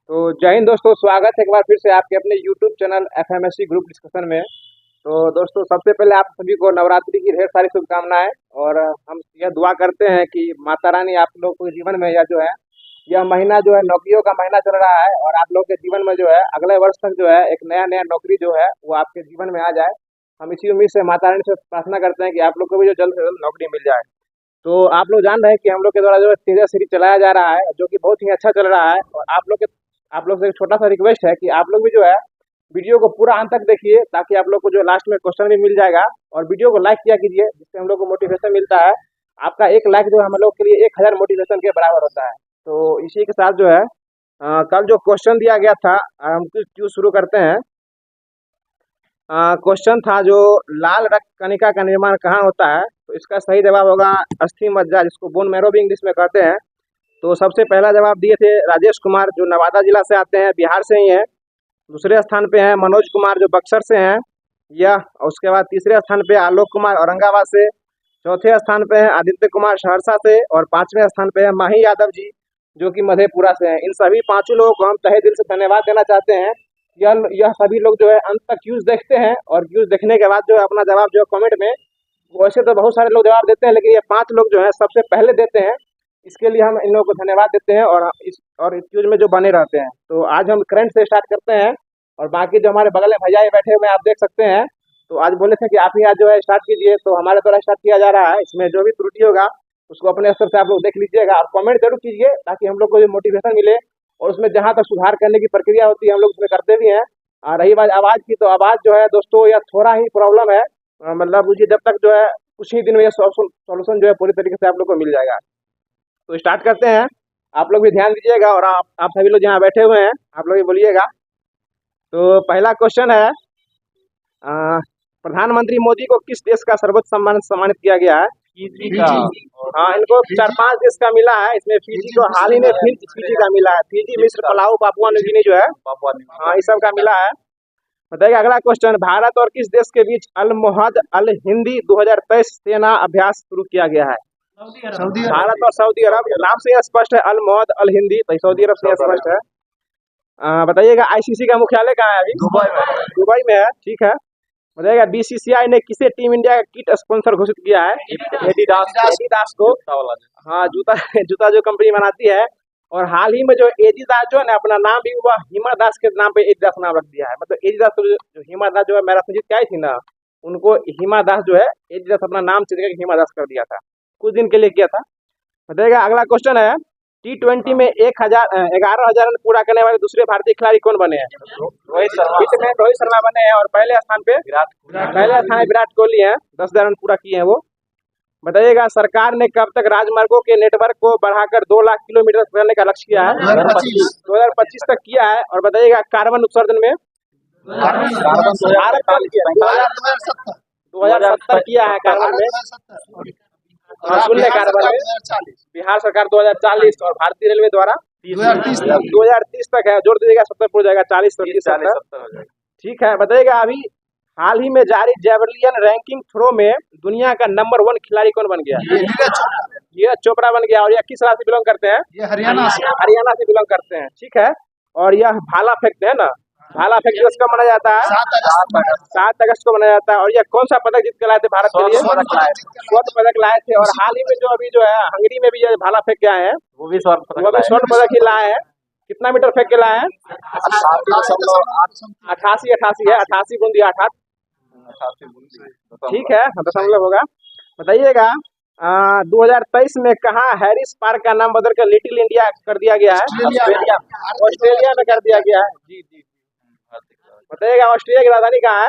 तो जय हिंद दोस्तों, स्वागत है एक बार फिर से आपके अपने YouTube channel FMSC group discussion में। तो दोस्तों, सबसे पहले आप सभी को नवरात्रि की ढेर सारी शुभकामनाएं। और हम यह दुआ करते हैं कि माता रानी आप लोग के जीवन में यह महीना जो है नौकरियों का महीना चल रहा है, और आप लोग के जीवन में जो है अगले वर्ष तक जो है एक नया नया नौकरी जो है वो आपके जीवन में आ जाए। हम इसी उम्मीद से माता रानी से प्रार्थना करते हैं कि आप लोग को भी जो जल्द से जल्द नौकरी मिल जाए। तो आप लोग जान रहे हैं कि हम लोग के द्वारा जो है तेजा सीरीज चलाया जा रहा है, जो कि बहुत ही अच्छा चल रहा है। और आप लोग से एक छोटा सा रिक्वेस्ट है कि आप लोग भी जो है वीडियो को पूरा अंत तक देखिए, ताकि आप लोग को जो लास्ट में क्वेश्चन भी मिल जाएगा। और वीडियो को लाइक किया कीजिए, जिससे हम लोग को मोटिवेशन मिलता है। आपका एक लाइक जो है हम लोग के लिए 1000 मोटिवेशन के बराबर होता है। तो इसी के साथ जो है कल जो क्वेश्चन दिया गया था, हम क्यों शुरू करते हैं। क्वेश्चन था जो लाल रक्त कणिका का निर्माण कहाँ होता है। तो इसका सही जवाब होगा अस्थि मज्जा, जिसको बोन मैरो भी इंग्लिश में कहते हैं। तो सबसे पहला जवाब दिए थे राजेश कुमार, जो नवादा जिला से आते हैं, बिहार से ही हैं। दूसरे स्थान पे हैं मनोज कुमार, जो बक्सर से हैं। और उसके बाद तीसरे स्थान पे आलोक कुमार, औरंगाबाद से। चौथे स्थान पे हैं आदित्य कुमार, सहरसा से। और पांचवें स्थान पे हैं माही यादव जी, जो कि मधेपुरा से हैं। इन सभी पांचों लोगों को हम तहे दिल से धन्यवाद देना चाहते हैं। यह सभी लोग जो है अंत तक क्यूज देखते हैं, और क्यूज देखने के बाद जो है अपना जवाब जो है कमेंट में, वैसे तो बहुत सारे लोग जवाब देते हैं, लेकिन ये 5 लोग जो है सबसे पहले देते हैं। इसके लिए हम इन लोगों को धन्यवाद देते हैं, और इस क्यूज में जो बने रहते हैं। तो आज हम करंट से स्टार्ट करते हैं, और बाकी जो हमारे बगल में भैया बैठे हुए हैं आप देख सकते हैं। तो आज बोले थे कि आप ही आज जो है स्टार्ट कीजिए, तो हमारे द्वारा स्टार्ट किया जा रहा है। इसमें जो भी त्रुटि होगा उसको अपने स्तर से आप लोग देख लीजिएगा, और कमेंट जरूर कीजिए, ताकि हम लोग को मोटिवेशन मिले। और उसमें जहाँ तक सुधार करने की प्रक्रिया होती है हम लोग उसमें करते भी हैं। और रही बात आवाज़ की, तो आवाज़ जो है दोस्तों यह थोड़ा ही प्रॉब्लम है। मतलब मुझे जब तक जो है कुछ ही दिन में यह सॉल्यूशन जो है पूरी तरीके से आप लोग को मिल जाएगा। तो स्टार्ट करते हैं। आप लोग भी ध्यान दीजिएगा, और आप सभी लोग जहाँ बैठे हुए हैं आप लोग भी बोलिएगा। तो पहला क्वेश्चन है, अ, प्रधानमंत्री मोदी को किस देश का सर्वोच्च सम्मान सम्मानित किया गया है। फिजी का। हाँ, इनको 4-5 देश का मिला है। इसमें फिजी को हाल ही में फिजी का मिला है। फिजी, मिस्र, पलाऊ, पापुआ न्यू गिनी जो है, हाँ, इस सब का मिला है। बताइए अगला क्वेश्चन, भारत और किस देश के बीच अल मोहद अल हिंदी 2023 सेना अभ्यास शुरू किया गया है। सऊदी अरब। भारत और सऊदी अरब, नाम से यह स्पष्ट है अल मोहद अल हिंदी, तो सऊदी अरब से यह स्पष्ट है। बताइएगा आईसीसी का मुख्यालय कहाँ है अभी। दुबई में है, ठीक है। बताइएगा बीसीसीआई ने किसे टीम इंडिया का किट स्पॉन्सर घोषित किया है। एडिडास को, हाँ, जूता जूता जो कंपनी बनाती है। और हाल ही में जो एडिडास जो है ना, अपना नाम भी वह हिमा दास के नाम पे एडिडास नाम रख दिया है। मतलब एडिडास को जो हिमा दास जो है मैराथन जीत के आई थी ना, उनको हिमा दास जो है एडिडास अपना नाम चेंज करके हिमा दास कर दिया था, कुछ दिन के लिए किया था। बताइएगा अगला क्वेश्चन है, T20 में 11,000 रन पूरा करने वाले दूसरे भारतीय खिलाड़ी कौन बने हैं। रोहित शर्मा बने हैं, और पहले स्थान पे विराट कोहली हैं, 10,000 रन पूरा किए हैं वो। बताइएगा सरकार ने कब तक राजमार्गों के नेटवर्क को बढ़ाकर 2 लाख किलोमीटर करने का लक्ष्य किया है। 2025 तक किया है। और बताइएगा कार्बन उत्सर्जन में 2070 किया है कार्बन में, शून्य कार्बन में। बिहार सरकार 2040, और भारतीय रेलवे द्वारा 2030 तक है। जोड़ दीजिएगा 70 हो जाएगा, 40 70। ठीक है। बताइएगा अभी हाल ही में जारी जेवलियन रैंकिंग थ्रो में दुनिया का नंबर 1 खिलाड़ी कौन बन गया। नीरज चोपड़ा बन गया। और यह किस राज्य से बिलोंग करते हैं। ये हरियाणा से बिलोंग करते हैं, ठीक है। और यह भाला फेंकते हैं ना, भाला फेंक दिवस कब मनाया जाता है। 7 अगस्त को मनाया जाता है। और यह कौन सा पदक जीत के लाए थे भारत के लिए। स्वर्ण पदक लाए थे। और हाल ही में जो अभी जो है हंगरी में भी जो भाला फेंक के आए हैं, वो भी स्वर्ण पदक ही लाए हैं। कितना मीटर फेंक के लाए हैं। 88 है, 88 बूंदी 88, ठीक है, दशमलव होगा। बताइएगा 2023 में कहाँ हैरिस पार्क का नाम बदल कर लिटिल इंडिया कर दिया गया है। ऑस्ट्रेलिया में कर दिया गया है। जी। बताइएगा ऑस्ट्रेलिया की राजधानी कहाँ है।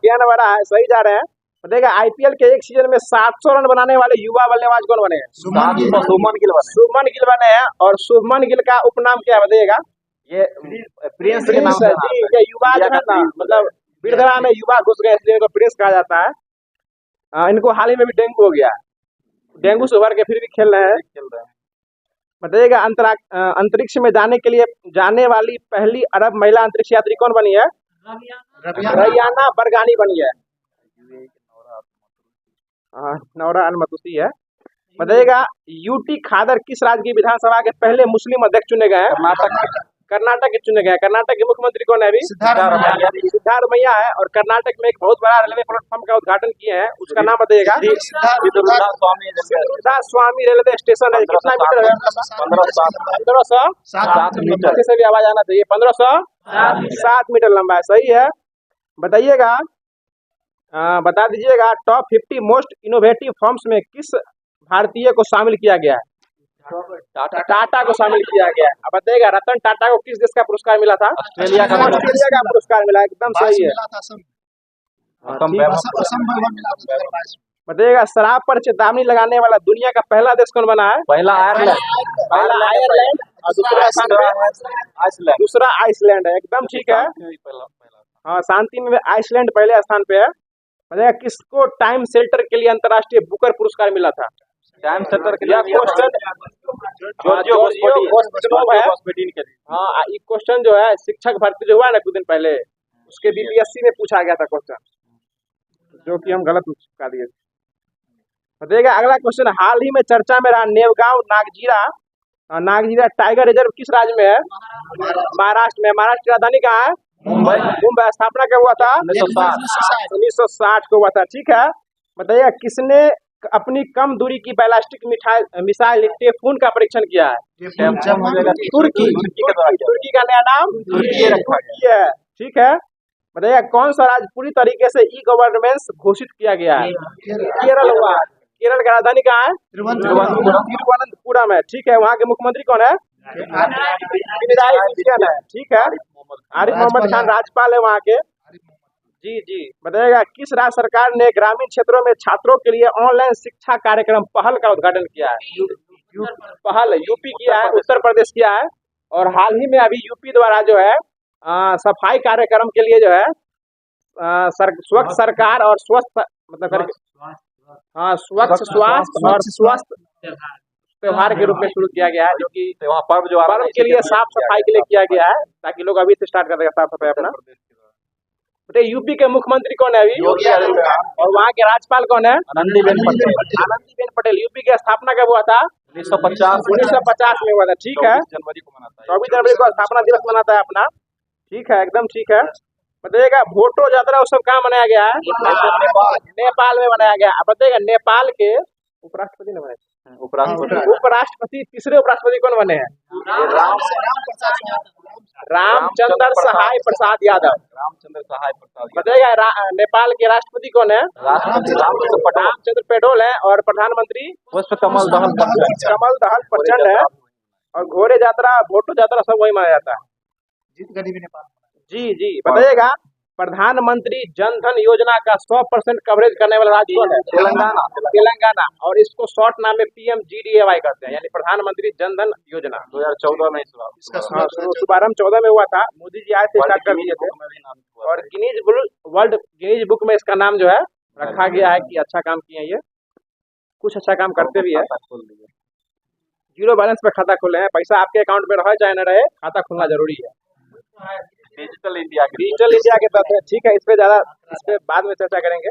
कैनबरा है, सही जा रहे हैं। बताइएगा आईपीएल के एक सीजन में 700 रन बनाने वाले युवा बल्लेबाज कौन बने हैं। शुभमन गिल बने हैं। और शुभमन गिल का उपनाम क्या है बताइएगा। ये प्रिंस के नाम से। ये युवा जो है ना, मतलब बिरधरा में युवा घुस गए, इसलिए इनको प्रिंस कहा जाता है। इनको हाल ही में भी डेंगू हो गया, डेंगू से उभर के फिर भी खेल रहे हैं। बताइएगा अंतरिक्ष में जाने के लिए जाने वाली पहली अरब महिला अंतरिक्ष यात्री कौन बनी है। रैयाना बरगानी बनी है। नौरा अल-मतूसी है। बताइएगा यूटी खादर किस राज्य की विधानसभा के पहले मुस्लिम अध्यक्ष चुने गए हैं। कर्नाटक के चुने गए। कर्नाटक के मुख्यमंत्री कौन है अभी? सिद्धारमैया है। और कर्नाटक में एक बहुत बड़ा रेलवे प्लेटफॉर्म का उद्घाटन किए हैं, उसका नाम बताइएगा। सिद्धा स्वामी रेलवे स्टेशन है। कितना मीटर है? 1507 मीटर से भी आवाज आना चाहिए। 1507 मीटर लंबा है, सही है। बताइएगा, बता दीजिएगा टॉप 50 मोस्ट इनोवेटिव फर्म्स में किस भारतीय को शामिल किया गया है? टाटा को शामिल किया गया है। अब बताइएगा रतन टाटा को किस देश का पुरस्कार मिला था? ऑस्ट्रेलिया का पुरस्कार मिला, एकदम सही है। बताइएगा शराब पर चेतावनी लगाने वाला दुनिया का पहला देश कौन बना है? पहला आयरलैंड और दूसरा आइसलैंड है, एकदम ठीक है। हाँ, शांति में आइसलैंड पहले स्थान पे है। बताइएगा किसको टाइम शेल्टर के लिए अंतर्राष्ट्रीय बुकर पुरस्कार मिला था? टाइम सेंटर के लिए हाँ, ये क्वेश्चन जो है शिक्षक भर्ती जो हुआ है ना कुछ दिन पहले, उसके बीपीएससी में पूछा गया था क्वेश्चन, जो कि हम गलत कर दिए। बताइएगा अगला क्वेश्चन, हाल ही में चर्चा में रहा नेवगांव नागजीरा टाइगर रिजर्व किस राज्य में है? महाराष्ट्र में। महाराष्ट्र की राजधानी कहाँ है? मुंबई। स्थापना कब हुआ था? 1960 को हुआ था, ठीक है। बताइएगा किसने अपनी कम दूरी की बैलिस्टिक मिसाइल टेफून का परीक्षण किया है? तुर्की का नया नाम तुर्की है, ठीक है। बताइएगा कौन सा राज्य पूरी तरीके से ई गवर्नेंस घोषित किया गया है? केरल हुआ। केरल की राजधानी कहाँ है? तिरुवनंतपुरम है, ठीक है। वहाँ के मुख्यमंत्री कौन है? पिनराई विजयन है, ठीक है। आरिफ मोहम्मद खान राज्यपाल है वहाँ के। जी। बताइएगा किस राज्य सरकार ने ग्रामीण क्षेत्रों में छात्रों के लिए ऑनलाइन शिक्षा कार्यक्रम पहल का उद्घाटन किया है? पहल यूपी किया है, उत्तर प्रदेश किया है। और हाल ही में अभी यूपी द्वारा जो है सफाई कार्यक्रम के लिए जो है स्वच्छ सरकार और स्वस्थ मतलब स्वच्छ स्वास्थ्य और स्वस्थ त्योहार के रूप में शुरू किया गया है, जो कि पर्व के लिए साफ सफाई के लिए किया गया है, ताकि लोग अभी से स्टार्ट कर देगा साफ सफाई अपना। तो यूपी के मुख्यमंत्री कौन है अभी? योगी आदित्यनाथ। और वहाँ के राज्यपाल कौन है? आनंदीबेन पटेल। यूपी की स्थापना कब हुआ था? 1950 में हुआ था, ठीक है। 24 जनवरी को स्थापना दिवस मनाता है अपना, ठीक है, एकदम ठीक है। बताइएगा भोटो यात्रा उत्सव कहाँ मनाया गया है? नेपाल में मनाया गया। अब बताइएगा नेपाल के उपराष्ट्रपति ने बनाया, उपराष्ट्रपति तीसरे उपराष्ट्रपति कौन बने हैं? रामचंद्र सहाय प्रसाद यादव। बताइएगा नेपाल के राष्ट्रपति कौन है? रामचंद्र पटेल है। और प्रधानमंत्री कमल दहल प्रचंड है। और घोड़े यात्रा भोटो यात्रा सब वही मनाया जाता है। जी। बताइएगा प्रधानमंत्री जन धन योजना का 100% कवरेज करने वाला राज्य कौन है? तेलंगाना। और इसको शॉर्ट नाम में PMGDAY करते हैं, यानी प्रधानमंत्री जन धन योजना। 2014 में शुभारंभ 14 में हुआ था। मोदी जी आए थे, स्टार्ट कर दिए थे। और गिनीज बुक में इसका नाम जो है रखा गया है कि अच्छा काम किए ये, कुछ अच्छा काम करते भी है। जीरो बैलेंस पे खाता खोले हैं, पैसा आपके अकाउंट में रहे चाहे न रहे, खाता खोलना जरूरी है। डिजिटल इंडिया के तहत है, ठीक है। इस पे बाद में चर्चा करेंगे,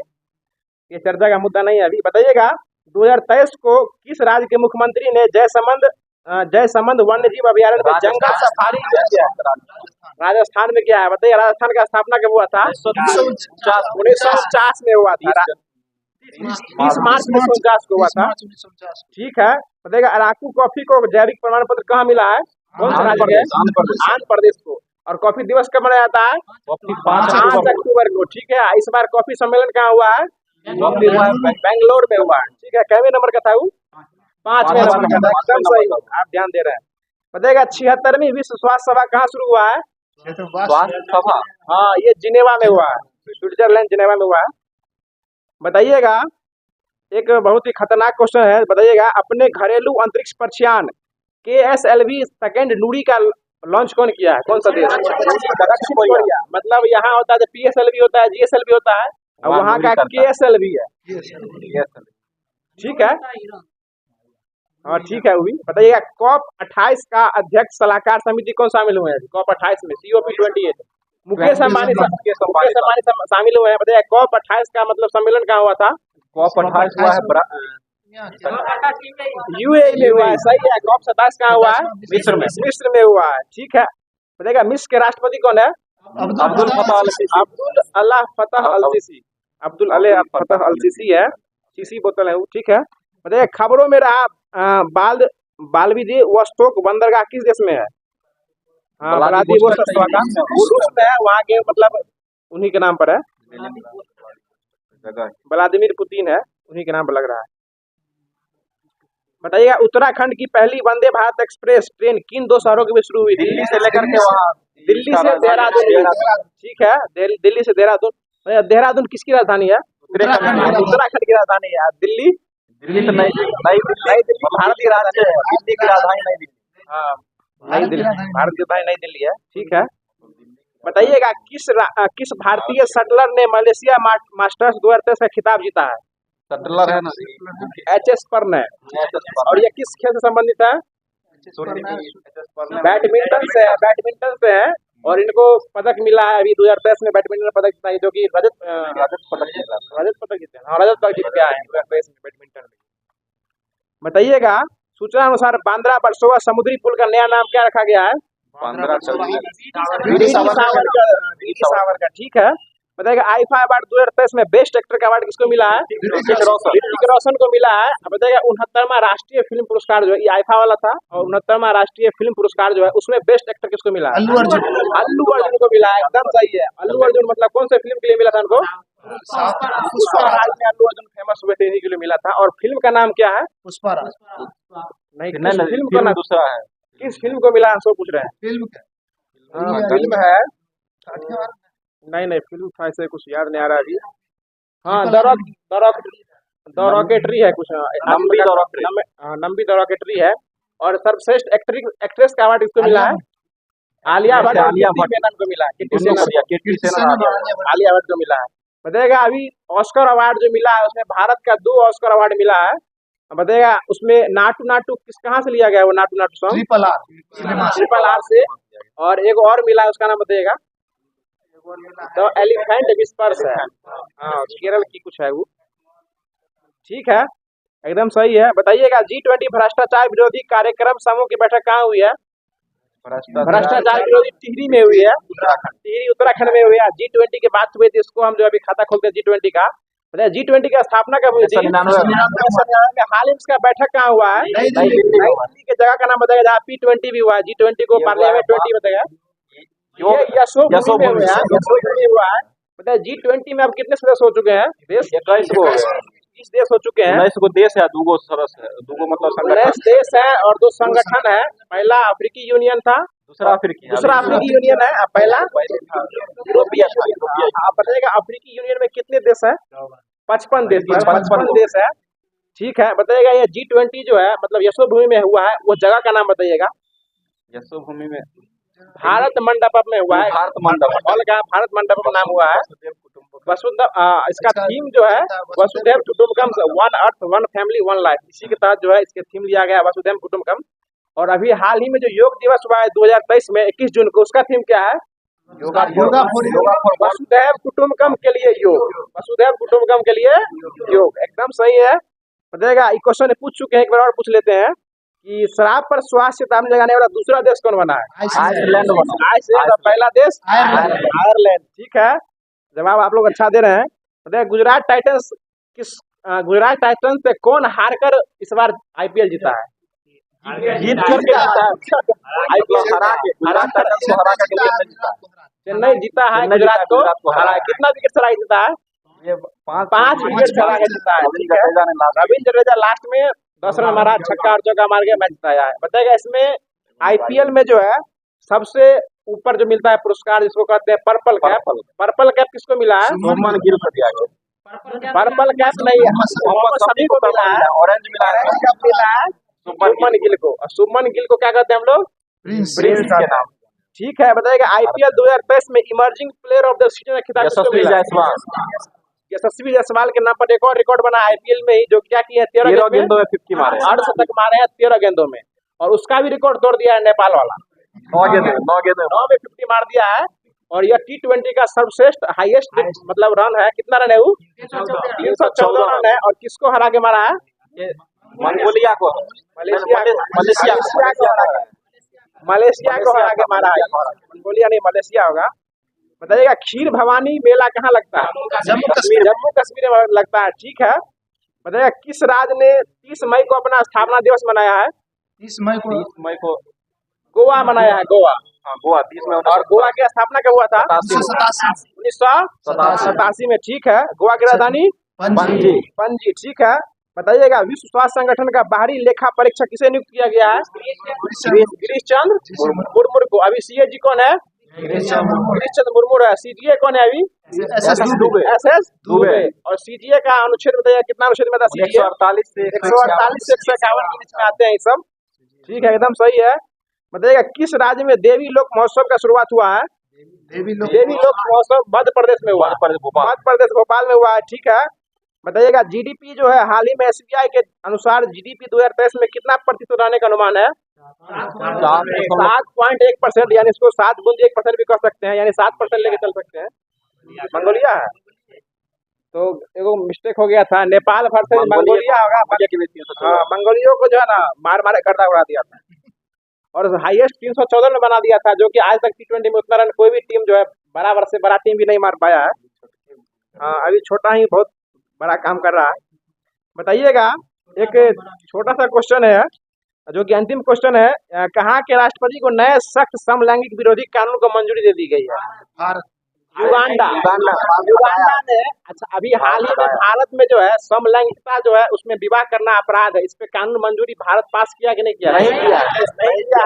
ये चर्चा का मुद्दा नहीं है अभी। बताइएगा 2023 को किस राज्य के मुख्यमंत्री ने जयसमंद वन्य जीव अभयारण्य में जंगल सफारी किया? राजस्थान में किया है। बताइए राजस्थान का स्थापना कब हुआ था? 1949 में हुआ था। 30 मार्च 1949 को हुआ था, ठीक है। बताइएगा अराकू कॉफी को जैविक प्रमाण पत्र कहाँ मिला है? कौन सा राज्य है? आंध्र प्रदेश को। और कॉफी दिवस कब मनाया जाता है? 5 अक्टूबर को, ठीक है। इस बार कॉफी सम्मेलन कहाँ हुआ है? बेंगलोर में हुआ है, ठीक है। कैवे नंबर का था वो? 5वें नंबर का था, एकदम सही, आप ध्यान दे रहे हैं। बताइएगा 76वीं विश्व स्वास्थ्य सभा कहाँ शुरू हुआ है? हाँ, ये जिनेवा में हुआ है, स्विट्जरलैंड जिनेवा में हुआ है। बताइएगा एक बहुत ही खतरनाक क्वेश्चन है। बताइएगा अपने घरेलू अंतरिक्ष प्रक्षेपण KSLV सेकेंड नूरी का लॉन्च कौन किया है? कौन सा देश? दक्षिण कोरिया। मतलब यहाँ होता है PSLV होता है, GSLV होता है, और वहाँ का KSLV है, ठीक है। हाँ, ठीक है। वही बताइएगा COP28 का अध्यक्ष सलाहकार समिति कौन शामिल हुए हैं? COP28 में COP28 मुकेश अंबानी शामिल हुए हैं। बताइए COP28 का मतलब सम्मेलन कहाँ हुआ था? COP28 हुआ है UAE में हुआ है, सही है। COP27 कहाँ हुआ है? मिस्र में हुआ है, ठीक है। बताइएगा मिस के राष्ट्रपति कौन है? अब्दुल फताह अल सीसी। अब्दुल अल्लाह फतह अल सीसी। अब्दुल अल्लाह फतह अल सीसी है, सीसी बोतल है वो, ठीक है। बताइए खबरों में रहा बाल बालविदी वोस्टोक बंदरगाह किस देश में है? हाँ, व्लादिवोस्तोक वो रूस में है, वहाँ के मतलब उन्हीं के नाम पर है, व्लादिमीर पुतिन है, उन्हीं के नाम पर लग रहा है। बताइएगा उत्तराखंड की पहली वंदे भारत एक्सप्रेस ट्रेन किन दो शहरों के बीच शुरू हुई थी? दिल्ली से लेकर के वहाँ दिल्ली से देहरादून, ठीक है, दिल्ली से देहरादून। देहरादून किसकी राजधानी है? उत्तराखंड की राजधानी है। दिल्ली दिल्ली से नई दिल्ली भारतीय राज्य है, दिल्ली की राजधानी नई दिल्ली। हाँ, नई दिल्ली भारत की राजधानी नई दिल्ली है, ठीक है। बताइएगा किस भारतीय शटलर ने मलेशिया मास्टर्स 2023 का खिताब जीता है? शटलर है ना, HS पर्न है। और ये किस खेल से संबंधित है? बैडमिंटन से है। और इनको पदक मिला है अभी 2023 में, बैडमिंटन में पदक जीता है, जो कि रजत पदक जीते हैं। हाँ, रजत पदक जीत के आए हैं 2023 में बैडमिंटन में। बताइएगा सूचना अनुसार बांद्रा वर्सोवा समुद्री पुल का नया नाम क्या रखा गया है? वीर सावरकर, ठीक है। बताइएगा आईफा अवार्ड 2023 में बेस्ट एक्टर का अवार्ड किसको मिला है? ऋतिक रोशन को मिला है। बताइएगा 69वां राष्ट्रीय फिल्म पुरस्कार जो है, ये आईफा वाला था, और 69वां राष्ट्रीय फिल्म पुरस्कार जो है उसमें बेस्ट एक्टर किसको मिला है? अल्लू अर्जुन को मिला है, एकदम सही है। अल्लू अर्जुन मतलब कौन से फिल्म के लिए मिला था उनको? पुष्पराज में अल्लू अर्जुन फेमस हुए थे, इन्हीं के लिए मिला था। और फिल्म का नाम क्या है? पुष्पराज नहीं, फिल्म का नाम दूसरा है। किस फिल्म को मिला है पूछ रहे हैं? फिल्म है, नहीं फिल्म था, ऐसे कुछ याद नहीं आ रहा अभी। हाँ, द रॉकेटरी है कुछ, नंबी द रॉकेटरी है। और सर्वश्रेष्ठ एक्ट्रेस का अवार्ड किसको मिला है? आलिया भट्ट को मिला है, आलिया भट्ट को मिला है। बताइएगा अभी ऑस्कर अवार्ड जो मिला है उसमें भारत का 2 ऑस्कर अवार्ड मिला है। बताइएगा उसमें नाटू नाटू कहाँ से लिया गया? वो Naatu Naatu song triple R से। और एक और मिला है, उसका नाम बताइएगा। द एलिफेंट विस्पर्स है, हाँ, केरल की कुछ है वो, ठीक है, एकदम सही है। बताइएगा G20 भ्रष्टाचार विरोधी कार्यक्रम समूह की बैठक कहाँ हुई है? भ्रष्टाचार विरोधी टिहरी में हुई है, टिहरी उत्तराखंड में हुई है। G20 की बात हुई थी, इसको हम जो अभी खाता खोलते हैं G20 का। G20 की स्थापना कब हुई थी? 1999 हाल ही इसका बैठक कहाँ हुआ है? नई दिल्ली के जगह का नाम बताएगा जहाँ P20 भी हुआ है। G20 को पार्लियामेंट 20 बताएगा, यशोभूमि में हुआ है। बताइए G20 में अब कितने सदस्य हो चुके हैं? देश 21 देश हो चुके हैं। 19 देश है, दूगो सदस्य है, दूगो मतलब 19 देश है और 2 संगठन है। पहला अफ्रीकी यूनियन था, दूसरा अफ्रीकी यूनियन है, पहला यूरोपीय था। आप बताइएगा अफ्रीकी यूनियन में कितने देश है? 55 देश है, ठीक है। बताइएगा ये G20 जो है मतलब यशोभूमि में हुआ है, वो जगह का नाम बताइएगा। यशोभूमि में भारत मंडपम में हुआ है, भारत मंडपम नाम हुआ है। वसुधैव, इसका थीम जो है वसुधैव कुटुंबकम, one earth one family one life, इसी के तहत जो है इसके थीम लिया गया वसुधैव कुटुंबकम। और अभी हाल ही में जो योग दिवस हुआ है 2023 में 21 जून को, उसका थीम क्या है? योगा फॉर वसुधैव कुटुंबकम के लिए योग, वसुधैव कुटुंबकम के लिए योग, एकदम सही है। बताइएगा क्वेश्चन पूछ चुके हैं, एक बार और पूछ लेते हैं कि शराब पर स्वास्थ्य चेतावनी लगाने वाला दूसरा देश कौन बना है? आइसलैंड। पहला देश आयरलैंड, ठीक है, जवाब आप लोग अच्छा दे रहे हैं। बताइए गुजरात टाइटंस से कौन हारकर इस बार IPL जीता है? जीत करके जीता है, IPL हरा कर चेन्नई जीता है, गुजरात को हरा। कितना विकेट से जीता है? 5 विकेट से जीता है। रविंद्र जडेजा लास्ट में 10 रन मारा, छक्का और चौका मार के मैच जिताया है। बताएगा इसमें IPL में जो है सबसे ऊपर जो मिलता है पुरस्कार जिसको कहते हैं पर्पल कैप किसको मिला है? शुभमन गिल को दिया गया। पर्पल कैप नहीं, सभी को मिला है, ऑरेंज मिला है शुभमन गिल को। और शुभमन गिल को क्या कहते हैं हम लोग? प्रिंस के नाम, ठीक है। बताइएगा IPL 2023 में emerging player of the season का खिताब यशस्वी जायसवाल के नाम पर एक और रिकॉर्ड बना IPL में ही, जो क्या किया 13 गेंदों में 50 मारे, 8 शतक मारे हैं 13 गेंदों में। और उसका भी रिकॉर्ड तोड़ दिया है नेपाल वाला, 9 में 50 मार दिया है। और यह T20 का सर्वश्रेष्ठ हाईएस्ट मतलब रन है। कितना रन है वो? 314 रन है। और किसको हरा के मारा है? मंगोलिया को, मलेशिया को हरा है। मलेशिया को हरा के मारा है, मंगोलिया नहीं मलेशिया होगा। बताइएगा खीर भवानी मेला कहाँ लगता है? जम्मू कश्मीर में लगता है, ठीक है। बताइएगा किस राज्य ने 30 मई को अपना स्थापना दिवस मनाया है? 30 मई को गोवा मनाया है, गोवा। हाँ, गोवा 30 में और गोवा की स्थापना कब हुआ था? 1987 में, ठीक है। गोवा की राजधानी पणजी। पणजी, ठीक है। बताइएगा विश्व स्वास्थ्य संगठन का बाहरी लेखा परीक्षक किसे नियुक्त किया गया है? गिरीश चंद्र मुर्मू को। अभी सीएजी कौन है? गिरीश चंद्र मुर्मू है। सीजीए कौन है अभी? SS दुबे। और सीजीए का अनुच्छेद बताइए कितना अनुच्छेद में था? 148 से 148 से 151 के बीच में आते हैं ये सब, ठीक है, एकदम सही है। बताइएगा किस राज्य में देवी लोक महोत्सव का शुरुआत हुआ है? देवी लोक महोत्सव मध्य प्रदेश में हुआ, मध्य प्रदेश भोपाल में हुआ है, ठीक है। बताइएगा जीडीपी जो है हाल ही में एसबीआई के अनुसार जीडीपी 2023 में कितना प्रतिशत रहने का अनुमान है? 7.1%, यानी इसको 7 गुना 1% भी कह सकते हैं, यानी 7% लेके चल सकते हैं। मंगोलिया है तो एगो मिस्टेक हो गया था, नेपाल वर्सेस मंगोलिया होगा। हाँ, मंगोलिया को जो है ना मार गर्दा उड़ा दिया था और हाईएस्ट 314 में बना दिया था, जो कि आज तक T20 में उतना रन कोई भी टीम जो है बराबर से बड़ा टीम भी नहीं मार पाया है। हाँ, अभी छोटा ही बहुत बड़ा काम कर रहा है। बताइएगा एक छोटा सा क्वेश्चन है जो कि अंतिम क्वेश्चन है, कहाँ के राष्ट्रपति को नए सख्त समलैंगिक विरोधी कानून को मंजूरी दे दी गई है? युगांडा ने। अच्छा, अभी हाल ही में भारत में जो है समलैंगिकता जो है उसमें विवाह करना अपराध है, इस पे कानून मंजूरी भारत पास किया कि नहीं किया? नहीं किया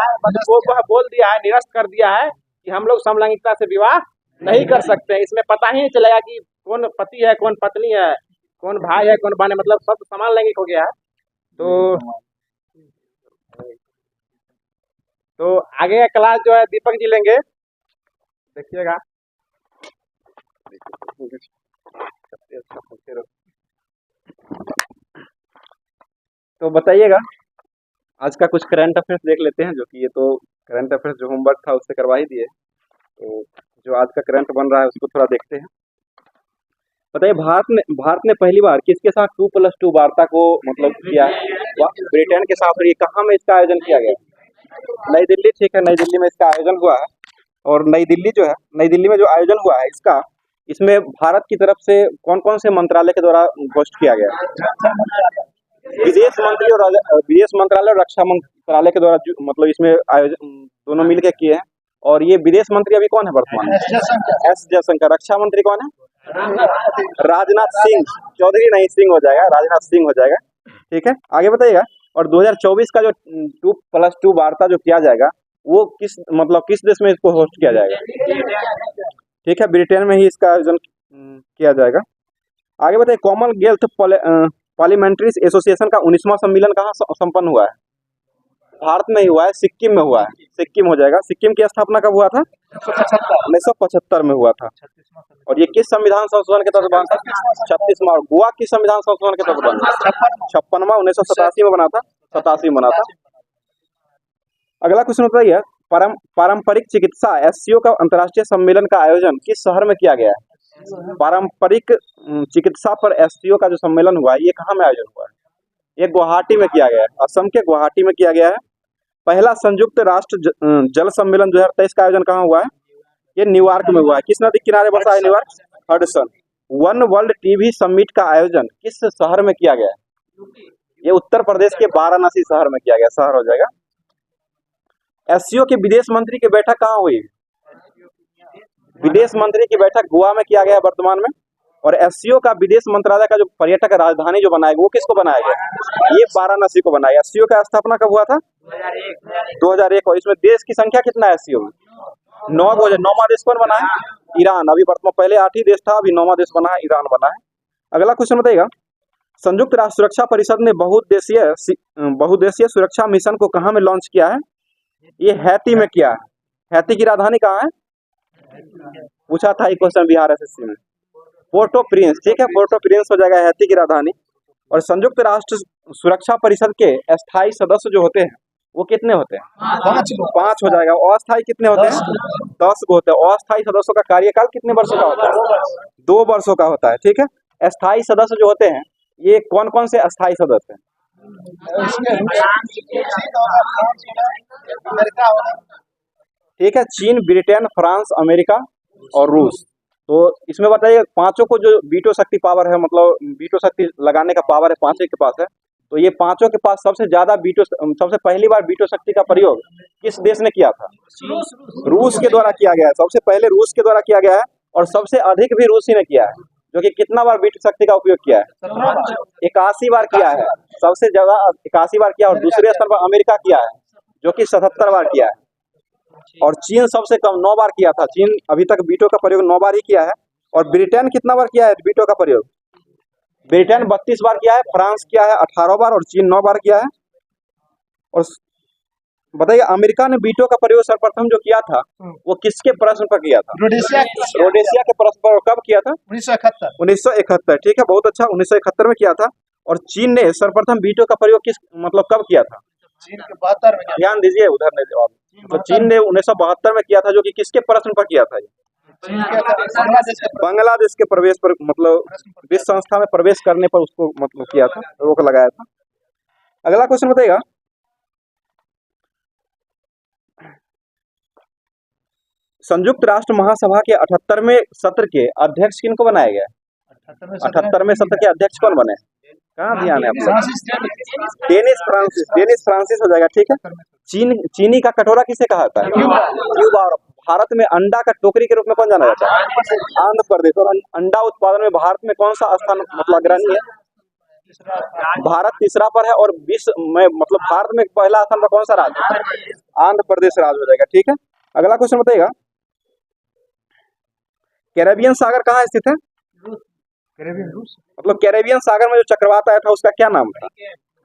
है, बस वो बोल दिया है, निरस्त कर दिया है कि हम लोग समलैंगिकता से विवाह नहीं कर सकते। इसमें पता ही नहीं चलेगा कि कौन पति है, कौन पत्नी है, कौन भाई है, कौन बहन है, मतलब सब समान लैंगिक हो गया है। तो आगे का क्लास जो है दीपक जी लेंगे, देखिएगा। तो बताइएगा आज का कुछ करंट अफेयर्स देख लेते हैं, जो कि ये तो करंट अफेयर्स जो होमवर्क था उससे करवा ही दिए, तो जो आज का करंट बन रहा है उसको थोड़ा देखते हैं। बताइए भारत ने पहली बार किसके साथ 2+2 वार्ता को मतलब किया? ब्रिटेन के साथ। और ये कहाँ में इसका आयोजन किया गया? नई दिल्ली, ठीक है, नई दिल्ली में इसका आयोजन हुआ है। और नई दिल्ली में जो आयोजन हुआ है इसमें भारत की तरफ से कौन कौन से मंत्रालय के द्वारा होस्ट किया गया? विदेश मंत्रालय और रक्षा मंत्रालय के द्वारा मतलब इसमें आयोजन दोनों मिलकर किए हैं। और ये विदेश मंत्री अभी कौन है वर्तमान में? एस जयशंकर। रक्षा मंत्री कौन है? राजनाथ सिंह। चौधरी नहीं, सिंह हो जाएगा, राजनाथ सिंह हो जाएगा, ठीक है। आगे बताइएगा। और 2024 का जो 2+2 वार्ता जो किया जाएगा वो किस देश में इसको होस्ट किया जाएगा? ठीक है, ब्रिटेन में ही इसका आयोजन किया जाएगा। आगे बताइए कॉमनवेल्थ पार्लियामेंट्री एसोसिएशन का 19वां सम्मेलन कहाँ संपन्न हुआ है? भारत में ही हुआ है, सिक्किम में हुआ है। सिक्किम हो जाएगा। सिक्किम की स्थापना कब हुआ था? 1975 में हुआ था। और ये किस संविधान संशोधन के तहत बना था? 36वां। गोवा की संविधान संशोधन के तहत बना? 56वां। 1987 में बना था, 87 में बना था। अगला क्वेश्चन बताइए पारंपरिक चिकित्सा एससीओ का अंतर्राष्ट्रीय सम्मेलन का आयोजन किस शहर में किया गया है? पारंपरिक चिकित्सा पर एससीओ का जो सम्मेलन हुआ है ये कहाँ में आयोजन हुआ है? ये गुवाहाटी में किया गया है, असम के गुवाहाटी में किया गया है। पहला संयुक्त राष्ट्र जल सम्मेलन 2023 का आयोजन कहाँ हुआ है? ये न्यूयॉर्क में हुआ है। किस नदी किनारे बसा है New York? Hudson. One world TV summit का आयोजन किस शहर में किया गया है? ये उत्तर प्रदेश के वाराणसी शहर में किया गया, शहर हो जाएगा। एससीओ के विदेश मंत्री की बैठक कहाँ हुई? विदेश मंत्री की बैठक गोवा में किया गया वर्तमान में। और एससीओ का विदेश मंत्रालय का जो पर्यटक राजधानी जो बनाएगा वो किसको बनाया गया? ये वाराणसी को बनाया। एससीओ का स्थापना कब हुआ था? 2001। और इसमें देश की संख्या कितना है एससीओ में? 9वां देश कौन बना है? ईरान। अभी वर्तमान पहले 8 ही देश था, अभी 9वां देश बना है, ईरान बना है। अगला क्वेश्चन बताइएगा संयुक्त राष्ट्र सुरक्षा परिषद ने बहुउद्देशीय सुरक्षा मिशन को कहाँ में लॉन्च किया है? ये हैती में किया है। हैती की राजधानी कहाँ है? पूछा था ये क्वेश्चन बिहार एसएससी में। पोर्टो प्रिंस, ठीक है, पोर्टो प्रिंस हो जाएगा हैती की राजधानी। और संयुक्त राष्ट्र सुरक्षा परिषद के अस्थायी सदस्य जो होते हैं वो कितने होते हैं? 5 हो जाएगा। अस्थायी कितने होते हैं? 10 होते हैं। अस्थायी सदस्यों का कार्यकाल कितने वर्षों का होता है? 2 वर्षों का होता है, ठीक है। अस्थायी सदस्य जो होते हैं ये कौन कौन से अस्थायी सदस्य हैं? अमेरिका होगा। ठीक है, चीन, ब्रिटेन, फ्रांस, अमेरिका और रूस। तो इसमें बताइए पांचों को जो वीटो शक्ति पावर है, मतलब वीटो शक्ति लगाने का पावर है पांचों के पास है, तो ये पांचों के पास सबसे ज्यादा वीटो, सबसे पहली बार वीटो शक्ति का प्रयोग किस देश ने किया था? रूस के द्वारा किया गया है। सबसे पहले रूस के द्वारा किया गया है और सबसे अधिक भी रूस ही ने किया है, जो कि कितना बार वीटो शक्ति का उपयोग किया है? 81 बार किया है। सबसे ज्यादा 81 बार किया। और दूसरे स्तर पर अमेरिका किया है, जो कि 77 बार किया है। और चीन सबसे कम 9 बार किया था। चीन अभी तक वीटो का प्रयोग 9 बार ही किया है। और ब्रिटेन कितना बार किया है वीटो का प्रयोग? ब्रिटेन 32 बार किया है, फ्रांस किया है 18 बार और चीन 9 बार किया है। और बताइए अमेरिका ने वीटो का प्रयोग सर्वप्रथम जो किया था वो किसके प्रश्न पर किया था? रोडेशिया के प्रश्न पर। कब किया था? 1971। ठीक है, बहुत अच्छा, 1971 में किया था। और चीन ने सर्वप्रथम वीटो का प्रयोग किस मतलब कब किया था? चीन के 72 में। ध्यान दीजिए उधर ने जवाब। तो चीन ने 1972 में किया था, जो कि किसके प्रश्न पर किया था? बांग्लादेश के प्रवेश पर, मतलब विश्व संस्था में प्रवेश करने पर उसको मतलब किया था, रोक लगाया था। अगला क्वेश्चन बताइएगा, संयुक्त राष्ट्र महासभा के 78वें सत्र के अध्यक्ष किनको बनाया गया? 78वें सत्र के अध्यक्ष कौन बने? कहाँ ध्यान है आपका? Dennis Francis. डेनिस फ्रांसिस हो जाएगा। ठीक है। चीनी का कटोरा किसे कहा जाता है? क्यूबा। और भारत में अंडा का टोकरी के रूप में कौन जाना जाता है? आंध्र प्रदेश। और अंडा उत्पादन में भारत में कौन सा स्थान मतलब अग्रणी है? भारत तीसरा पर है। और विश्व में मतलब भारत में पहला स्थान पर कौन सा राज्य है? आंध्र प्रदेश राज्य हो जाएगा। ठीक है। अगला क्वेश्चन बताइएगा, कैरेबियन सागर कहाँ स्थित है? मतलब कैरेबियन सागर में जो चक्रवात आया था उसका क्या नाम था?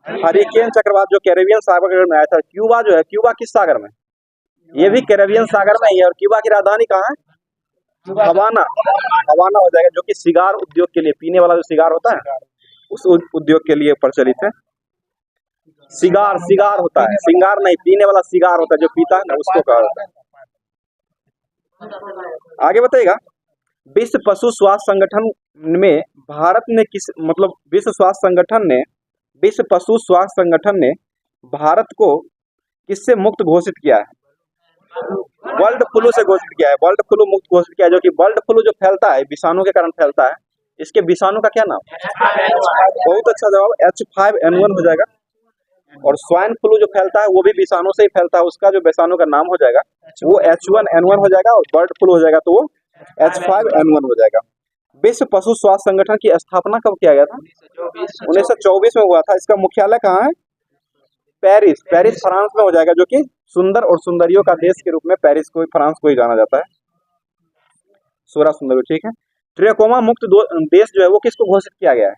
हरिकेन चक्रवात, जो कैरेबियन सागर में आया था। क्यूबा जो है, क्यूबा किस सागर में? ये भी कैरेबियन सागर में ही है। और क्यूबा की राजधानी कहाँ है? हवाना। हवाना हो जाएगा, जो कि सिगार उद्योग के लिए, पीने वाला जो सिगार होता है उस उद्योग के लिए प्रचलित है। सिगार सिगार होता है, सिंगार नहीं, पीने वाला सिगार होता है, जो पीता है ना उसको कहा जाता है। आगे बताइएगा, विश्व पशु स्वास्थ्य संगठन में भारत ने किस मतलब विश्व स्वास्थ्य संगठन ने, विश्व पशु स्वास्थ्य संगठन ने भारत को किससे मुक्त घोषित किया है? बर्ड फ्लू से घोषित किया है। बर्ड फ्लू मुक्त घोषित किया है, जो कि बर्ड फ्लू जो फैलता है विषाणु के कारण फैलता है, इसके विषाणु का क्या नाम? बहुत अच्छा जवाब, H5N1 हो जाएगा। और स्वाइन फ्लू जो फैलता है वो भी विषाणु से ही फैलता है, उसका जो विषाणु का नाम हो जाएगा वो H1N1 हो जाएगा। और बर्ड फ्लू हो जाएगा तो वो H5N1 हो जाएगा। विश्व पशु स्वास्थ्य संगठन की स्थापना कब किया गया था? 1924 में हुआ था। इसका मुख्यालय कहाँ है? पेरिस। पेरिस फ्रांस में हो जाएगा, जो कि सुंदर और सुंदरियों का देश के रूप में पेरिस को, फ्रांस को ही जाना जाता है। 16 सुंदरियों। ठीक है। ट्रेकोमा मुक्त देश जो है वो किसको घोषित किया गया है?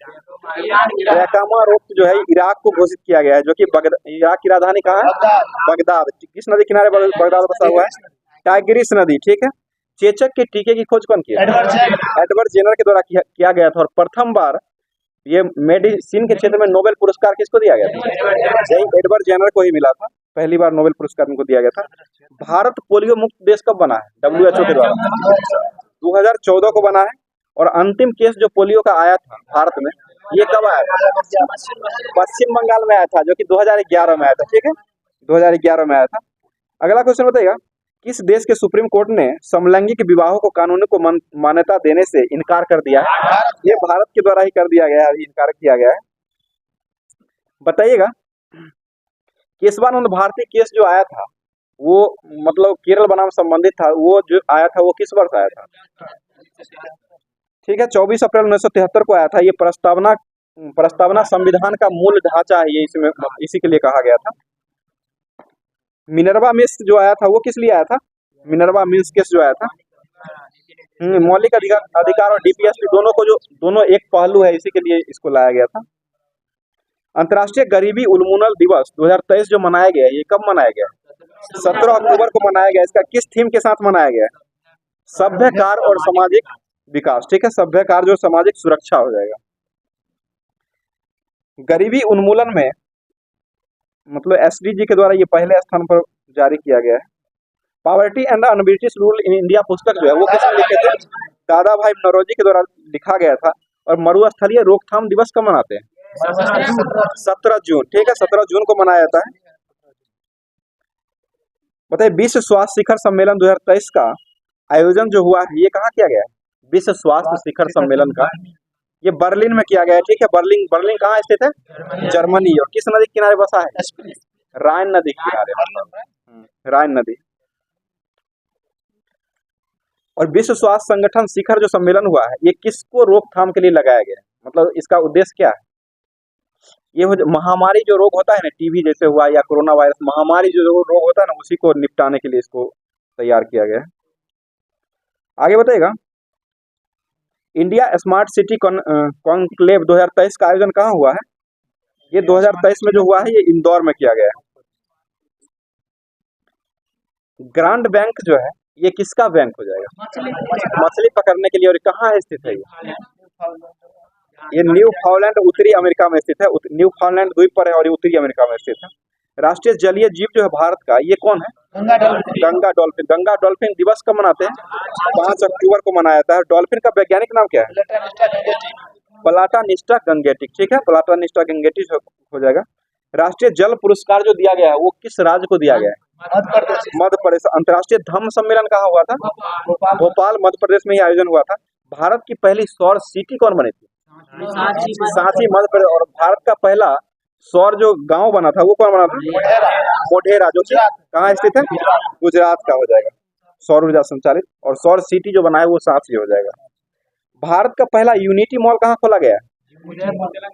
ट्रेकोमा मुक्त जो है इराक को घोषित किया गया है, जो कि इराक की राजधानी कहाँ है? बगदाद। किस नदी किनारे बगदाद बसा हुआ है? टाइग्रिस नदी। ठीक है। चेचक के टीके की खोज कौन की? एडवर्ड जेनर के द्वारा किया गया था। और प्रथम बार ये मेडिसिन के क्षेत्र में नोबेल पुरस्कार किसको दिया गया था? यही एडवर्ड जेनर को ही मिला था। पहली बार नोबेल पुरस्कार इनको दिया गया था। भारत पोलियो मुक्त देश कब बना है WHO के द्वारा? 2014 को बना है। और अंतिम केस जो पोलियो का आया था भारत में, ये कब आया था? पश्चिम बंगाल में आया था, जो कि 2011 में आया था। ठीक है, 2011 में आया था। अगला क्वेश्चन बताइएगा, किस देश के सुप्रीम कोर्ट ने समलैंगिक विवाहों को कानूनी को मान्यता देने से इनकार कर दिया है? ये भारत के द्वारा ही कर दिया गया है, इनकार किया गया है। बताइएगा, केशवानंद भारती केस जो आया था वो मतलब केरल बनाम संबंधित था, वो जो आया था वो किस वर्ष आया था? ठीक है, 24 अप्रैल 1973 को आया था। ये प्रस्तावना संविधान का मूल ढांचा है, ये इसमें इसी के लिए कहा गया था। मिनर्वा मिल्स जो आया था वो किस लिए आया था? मिनर्वा मिल्स केस जो आया था, मौलिक अधिकार और DPSP दोनों एक पहलू है, इसी के लिए इसको लाया गया था। अंतर्राष्ट्रीय गरीबी उन्मूलन दिवस 2023 जो मनाया गया है, ये कब मनाया गया? 17 अक्टूबर को मनाया गया। इसका किस थीम के साथ मनाया गया है? सभ्य कार्य और सामाजिक विकास। ठीक है, सभ्य कार्य और सामाजिक सुरक्षा हो जाएगा। गरीबी उन्मूलन में मतलब SDG के द्वारा ये पहले स्थान पर जारी किया गया है। Poverty and un-British rule in India पुस्तक जो है वो किसने लिखे थे? दादा भाई नौरोजी के द्वारा लिखा गया था। और मरुस्थलीय रोकथाम दिवस कब मनाते हैं? 17 जून, ठीक है, 17 जून को मनाया जाता है। बताइए विश्व स्वास्थ्य शिखर सम्मेलन 2023 का आयोजन जो हुआ है ये कहाँ किया गया है? विश्व स्वास्थ्य शिखर सम्मेलन का ये बर्लिन में किया गया है, ठीक है। बर्लिन, बर्लिन कहाँ स्थित है? जर्मनी। और किस नदी के किनारे बसा है? राइन नदी के किनारे, राइन नदी। और विश्व स्वास्थ्य संगठन शिखर जो सम्मेलन हुआ है ये किसको रोकथाम के लिए लगाया गया है? मतलब इसका उद्देश्य क्या है? ये महामारी जो रोग होता है ना, टीबी जैसे हुआ या कोरोना वायरस, महामारी जो रोग होता है ना उसी को निपटाने के लिए इसको तैयार किया गया है। आगे बताइएगा, इंडिया स्मार्ट सिटी कॉन्क्लेव 2023 का आयोजन कहाँ हुआ है? ये 2023 में जो हुआ है ये इंदौर में किया गया है। ग्रांड बैंक जो है ये किसका बैंक हो जाएगा? मछली पकड़ने के लिए। और कहाँ स्थित है ये न्यू फाउंडलैंड उत्तरी अमेरिका में स्थित है। न्यू फाउंडलैंड द्वीप पर है और ये उत्तरी अमेरिका में स्थित है। राष्ट्रीय जलीय जीव जो है भारत का ये कौन है? गंगा डॉल्फिन। गंगा डॉल्फिन दिवस कब मनाते हैं? 5 अक्टूबर को मनाया जाता है। डॉल्फिन का वैज्ञानिक नाम क्या है? प्लाटानिस्टा गंगेटिक, ठीक है, प्लाटानिस्टा गंगेटिक हो जाएगा। राष्ट्रीय जल पुरस्कार जो दिया गया है वो किस राज्य को दिया गया है? मध्य प्रदेश। अंतर्राष्ट्रीय धम्म सम्मेलन कहाँ हुआ था? भोपाल, मध्य प्रदेश में ही आयोजन हुआ था। भारत की पहली सौर सिटी कौन बनी थी? सांची, मध्य प्रदेश। और भारत का पहला सौर जो गांव बना था वो कौन बना था? मोढेरा, जो कि कहाँ स्थित है? गुजरात का हो जाएगा, सौर ऊर्जा संचालित। और सौर सिटी जो बना है वो सांची हो जाएगा। भारत का पहला यूनिटी मॉल कहाँ खोला गया है?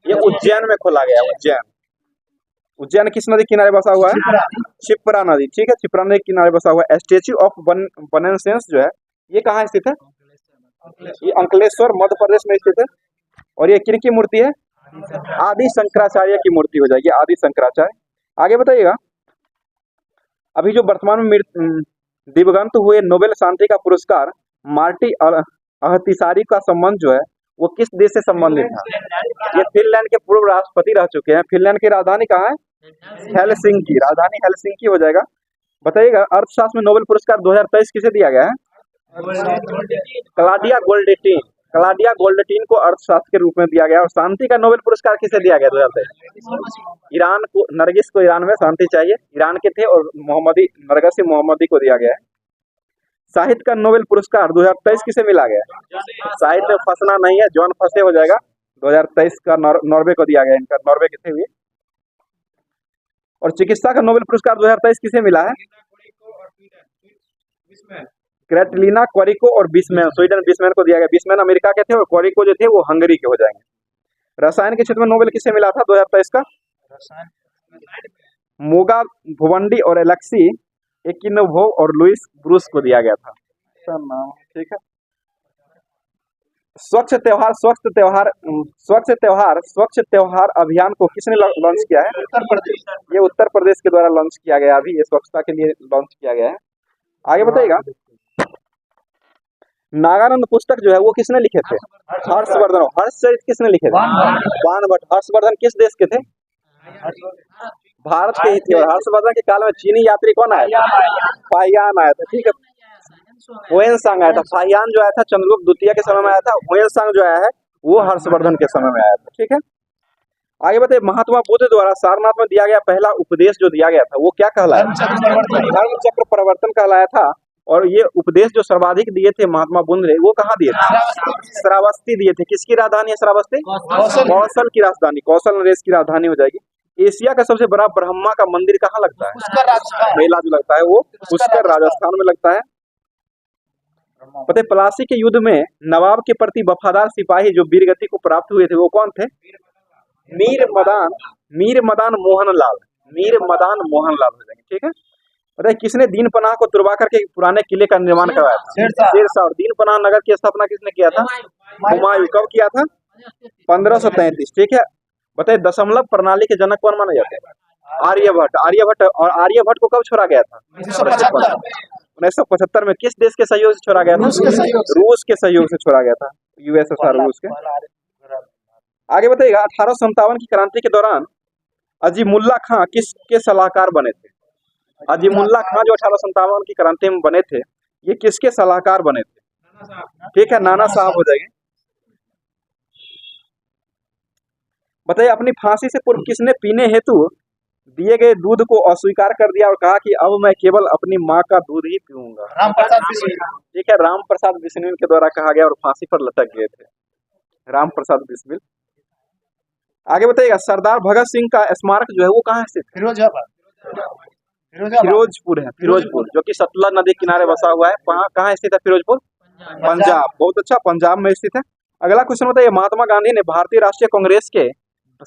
ये उज्जैन में खोला गया है। उज्जैन, उज्जैन किस नदी किनारे बसा हुआ है? शिप्रा नदी, ठीक है, शिप्रा नदी किनारे बसा हुआ है। स्टेच्यू ऑफ बनसेंस जो है ये कहाँ स्थित है? ये अंकलेश्वर, मध्य प्रदेश में स्थित है। और ये किनकी मूर्ति है? आदि शंकराचार्य की मूर्ति हो जाएगी, आदि शंकराचार्य। आगे बताइएगा, अभी जो वर्तमान में दिवंगत हुए नोबेल शांति का पुरस्कार मार्टी अहतिसारी का संबंध जो है वो किस देश से संबंधित था? ये फिनलैंड के पूर्व राष्ट्रपति रह चुके हैं। फिनलैंड की राजधानी कहाँ है? हेलसिंकी, राजधानी हेलसिंकी हो जाएगा। बताइएगा, अर्थशास्त्र में नोबेल पुरस्कार 2023 किसे दिया गया है? क्लाडिया गोल्डेटिन, क्लाडिया गोल्डेटिन को अर्थशास्त्र के रूप में दिया गया। और शांति का नोबेल पुरस्कार किसे दिया गया 2023? ईरान को, नरगिस को ईरान में शांति चाहिए, ईरान के थे, और नरगिस मोहम्मदी को दिया गया है। साहित्य का नोबेल पुरस्कार 2023 किसे मिला गया? साहित्य में फंसना नहीं है, जॉन फंसे हो जाएगा। 2023 का नॉर्वे को दिया गया, इनका नॉर्वे के थे हुए। और चिकित्सा का नोबेल पुरस्कार 2023 किसे मिला है? कैटरीना क्वेरिको और बिस्मैन, स्वीडन, बिस्मैन को दिया गया। बिस्मैन अमेरिका के थे और क्वेरिको जो थे वो हंगरी के हो जाएंगे। रसायन के क्षेत्र में नोबेल किसे मिला था 2023 का? मोगा भुवंडी और एलेक्सी एकिनोवोव और लुइस ब्रूस को दिया गया था, ठीक है। स्वच्छ त्योहार अभियान को किसने लॉन्च किया है? उत्तर प्रदेश। ये उत्तर प्रदेश के द्वारा लॉन्च किया गया, अभी ये स्वच्छता के लिए लॉन्च किया गया है। आगे बताइएगा, नागानंद पुस्तक जो है वो किसने लिखे थे? हर्षवर्धन। हर्षचरित किसने लिखे थे? बाणभट्ट। हर्षवर्धन किस देश के थे? भारत के ही थे। और हर्षवर्धन के काल में चीनी यात्री कौन आया? फाहियान आया था, ठीक है, हुएनसांग आया था। फाहियान जो आया था चंद्रगुप्त द्वितीय के समय में आया था। हुएनसांग जो आया है वो हर्षवर्धन के समय में आया था, ठीक है। आगे बताइए, महात्मा बुद्ध द्वारा सारनाथ में दिया गया पहला उपदेश जो दिया गया था वो क्या कहलाया? धर्म चक्र प्रवर्तन कहलाया था। और ये उपदेश जो सर्वाधिक दिए थे महात्मा बुद्ध ने वो कहाँ दिए थे? श्रावस्ती दिए थे। किसकी राजधानी है श्रावस्ती? कौशल की राजधानी, कौशल नरेश की राजधानी हो जाएगी। एशिया का सबसे बड़ा ब्रह्मा का मंदिर कहाँ लगता है? मेला जो लगता है वो पुष्कर राजस्थान में लगता है। पता है प्लासी के युद्ध में नवाब के प्रति वफादार सिपाही जो वीरगति को प्राप्त हुए थे वो कौन थे? मीर मदान मोहनलाल। मीर मदान मोहनलाल हो जाएंगे, ठीक है। बताइए, किसने दीन पनाह को तुड़वा करके पुराने किले का निर्माण करवाया था? शेरशाह। और दीन पनाह नगर की स्थापना किसने किया था? हुमायूं। कब किया था? 1533, ठीक है। बताइए, दशमलव प्रणाली के जनक कौन माने जाते हैं? आर्यभट्ट। और आर्यभट्ट को कब छोड़ा गया था? 1975 में। किस देश के सहयोग से छोड़ा गया था? रूस के सहयोग से छोड़ा गया था, यूएसएसआर रूस के। आगे बताइएगा, 1857 की क्रांति के दौरान अजीमुल्ला खां किसके सलाहकार बने थे? अजीमुल्ला खां जो 1857 की क्रांति में बने थे ये किसके सलाहकार बने थे? ठीक है, नाना साहब हो जाएंगे। बताइए अपनी फांसी से पूर्व किसने पीने हेतु दिए गए दूध को अस्वीकार कर दिया और कहा कि अब मैं केवल अपनी माँ का दूध ही पीऊंगा? राम प्रसाद बिस्मिल। ठीक है, राम प्रसाद बिस्मिल के द्वारा कहा गया और फांसी पर लटक गए थे राम प्रसाद बिस्मिल। आगे बताइएगा सरदार भगत सिंह का स्मारक जो है वो कहाँ स्थित है? फिरोजपुर है, फिरोजपुर जो कि सतलज नदी किनारे बसा हुआ है। कहाँ स्थित है फिरोजपुर? पंजाब। बहुत अच्छा, पंजाब में स्थित है। अगला क्वेश्चन बताइए महात्मा गांधी ने भारतीय राष्ट्रीय कांग्रेस के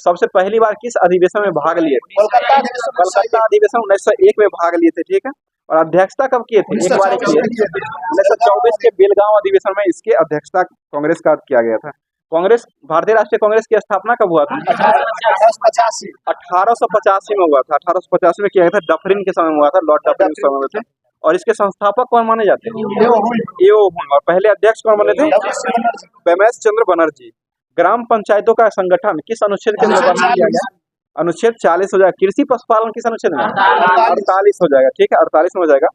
सबसे पहली बार किस अधिवेशन में भाग लिए थे? कलकत्ता अधिवेशन 1901 में भाग लिए थे। ठीक है, और अध्यक्षता कब किए थे? एक बार किए 1924 के बेलगांव अधिवेशन में इसकी अध्यक्षता कांग्रेस का किया गया था। कांग्रेस, भारतीय राष्ट्रीय कांग्रेस की स्थापना कब हुआ था? 1885 में हुआ था। 1885 में किया गया था, डफरिन के समय में हुआ था, लॉर्ड डफरिन के समय में थे। और इसके संस्थापक कौन माने जाते हैं? एओ हुन। और पहले अध्यक्ष कौन बने थे? रमेश चंद्र बनर्जी। ग्राम पंचायतों का संगठन किस अनुच्छेद के अंतर्गत किया गया? अनुच्छेद 40 हो जाएगा। कृषि पशुपालन किस अनुच्छेद में? 48 हो जाएगा। ठीक है, 48 में हो जाएगा।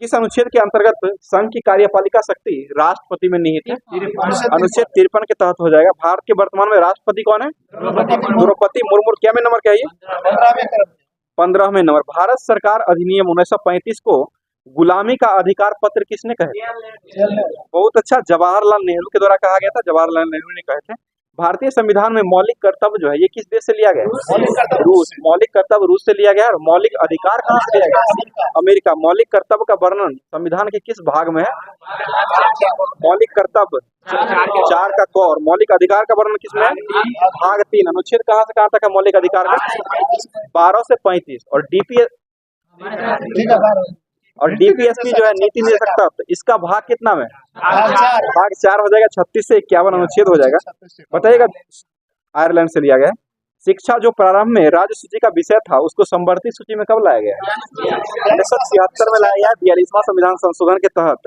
किस अनुच्छेद के अंतर्गत संघ की कार्यपालिका शक्ति राष्ट्रपति में निहित है? अनुच्छेद 53 के तहत हो जाएगा। भारत के वर्तमान में राष्ट्रपति कौन है? द्रौपदी मुर्मू। क्या में नंबर क्या है? 15वें नंबर। भारत सरकार अधिनियम 1935 को गुलामी का अधिकार पत्र किसने कहे? बहुत अच्छा, जवाहरलाल नेहरू के द्वारा कहा गया था। जवाहरलाल नेहरू ने कहे थे। भारतीय संविधान में मौलिक कर्तव्य जो है ये किस देश से लिया गया? रूस। मौलिक कर्तव्य रूस से लिया गया। और मौलिक अधिकार कहाँ से लिया गया? अमेरिका। मौलिक कर्तव्य का वर्णन संविधान के किस भाग में है? मौलिक कर्तव्य 4 का क। और मौलिक अधिकार का वर्णन किसमें है? भाग 3। अनुच्छेद कहाँ से कहाँ तक है मौलिक अधिकार का? 12 से 35। और डीपीएसपी जो है नीति निर्देशक तत्व, इसका भाग कितना में? भाग 4 हो जाएगा। 36 से 51 अनुच्छेद हो जाएगा। बताइएगा, आयरलैंड से लिया गया। शिक्षा जो प्रारंभ में राज्य सूची का विषय था उसको संवर्धित सूची में कब लाया गया? 1976 में लाया गया, 42वां संविधान संशोधन के तहत।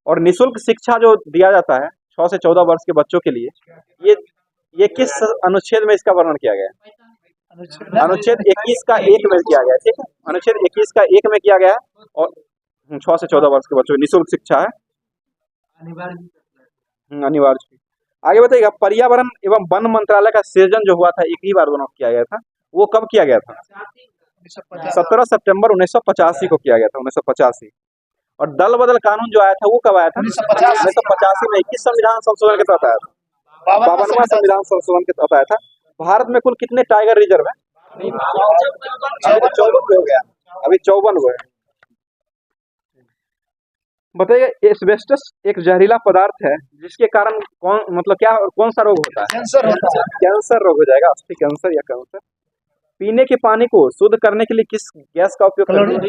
और निःशुल्क शिक्षा जो दिया जाता है 6 से 14 वर्ष के बच्चों के लिए, ये किस अनुच्छेद में इसका वर्णन किया गया? अनुच्छेद 21 का 1 में किया गया। ठीक है, अनुच्छेद 21 का 1 में किया गया। और 6 से 14 वर्ष के बच्चों की निःशुल्क शिक्षा है, अनिवार्य। आगे बताइएगा पर्यावरण एवं वन मंत्रालय का सृजन जो हुआ था एक ही बार दोनों किया गया था, वो कब किया गया था? 17 सितंबर 1985 को किया गया था। 1985। और दल बदल कानून जो आया था वो कब आया था? 1985 में। किस संविधान संशोधन के तहत आया था? 52वां संविधान संशोधन के तहत आया था। भारत में कुल कितने टाइगर रिजर्व है? अभी 54 हो गया, अभी 54 हुए। बताइए एस्बेस्टस एक जहरीला पदार्थ है जिसके कारण कौन सा रोग होता है? कैंसर रोग हो जाएगा। अस्थि कैंसर या कैंसर। पीने के पानी को शुद्ध करने के लिए किस गैस का उपयोग करते हैं?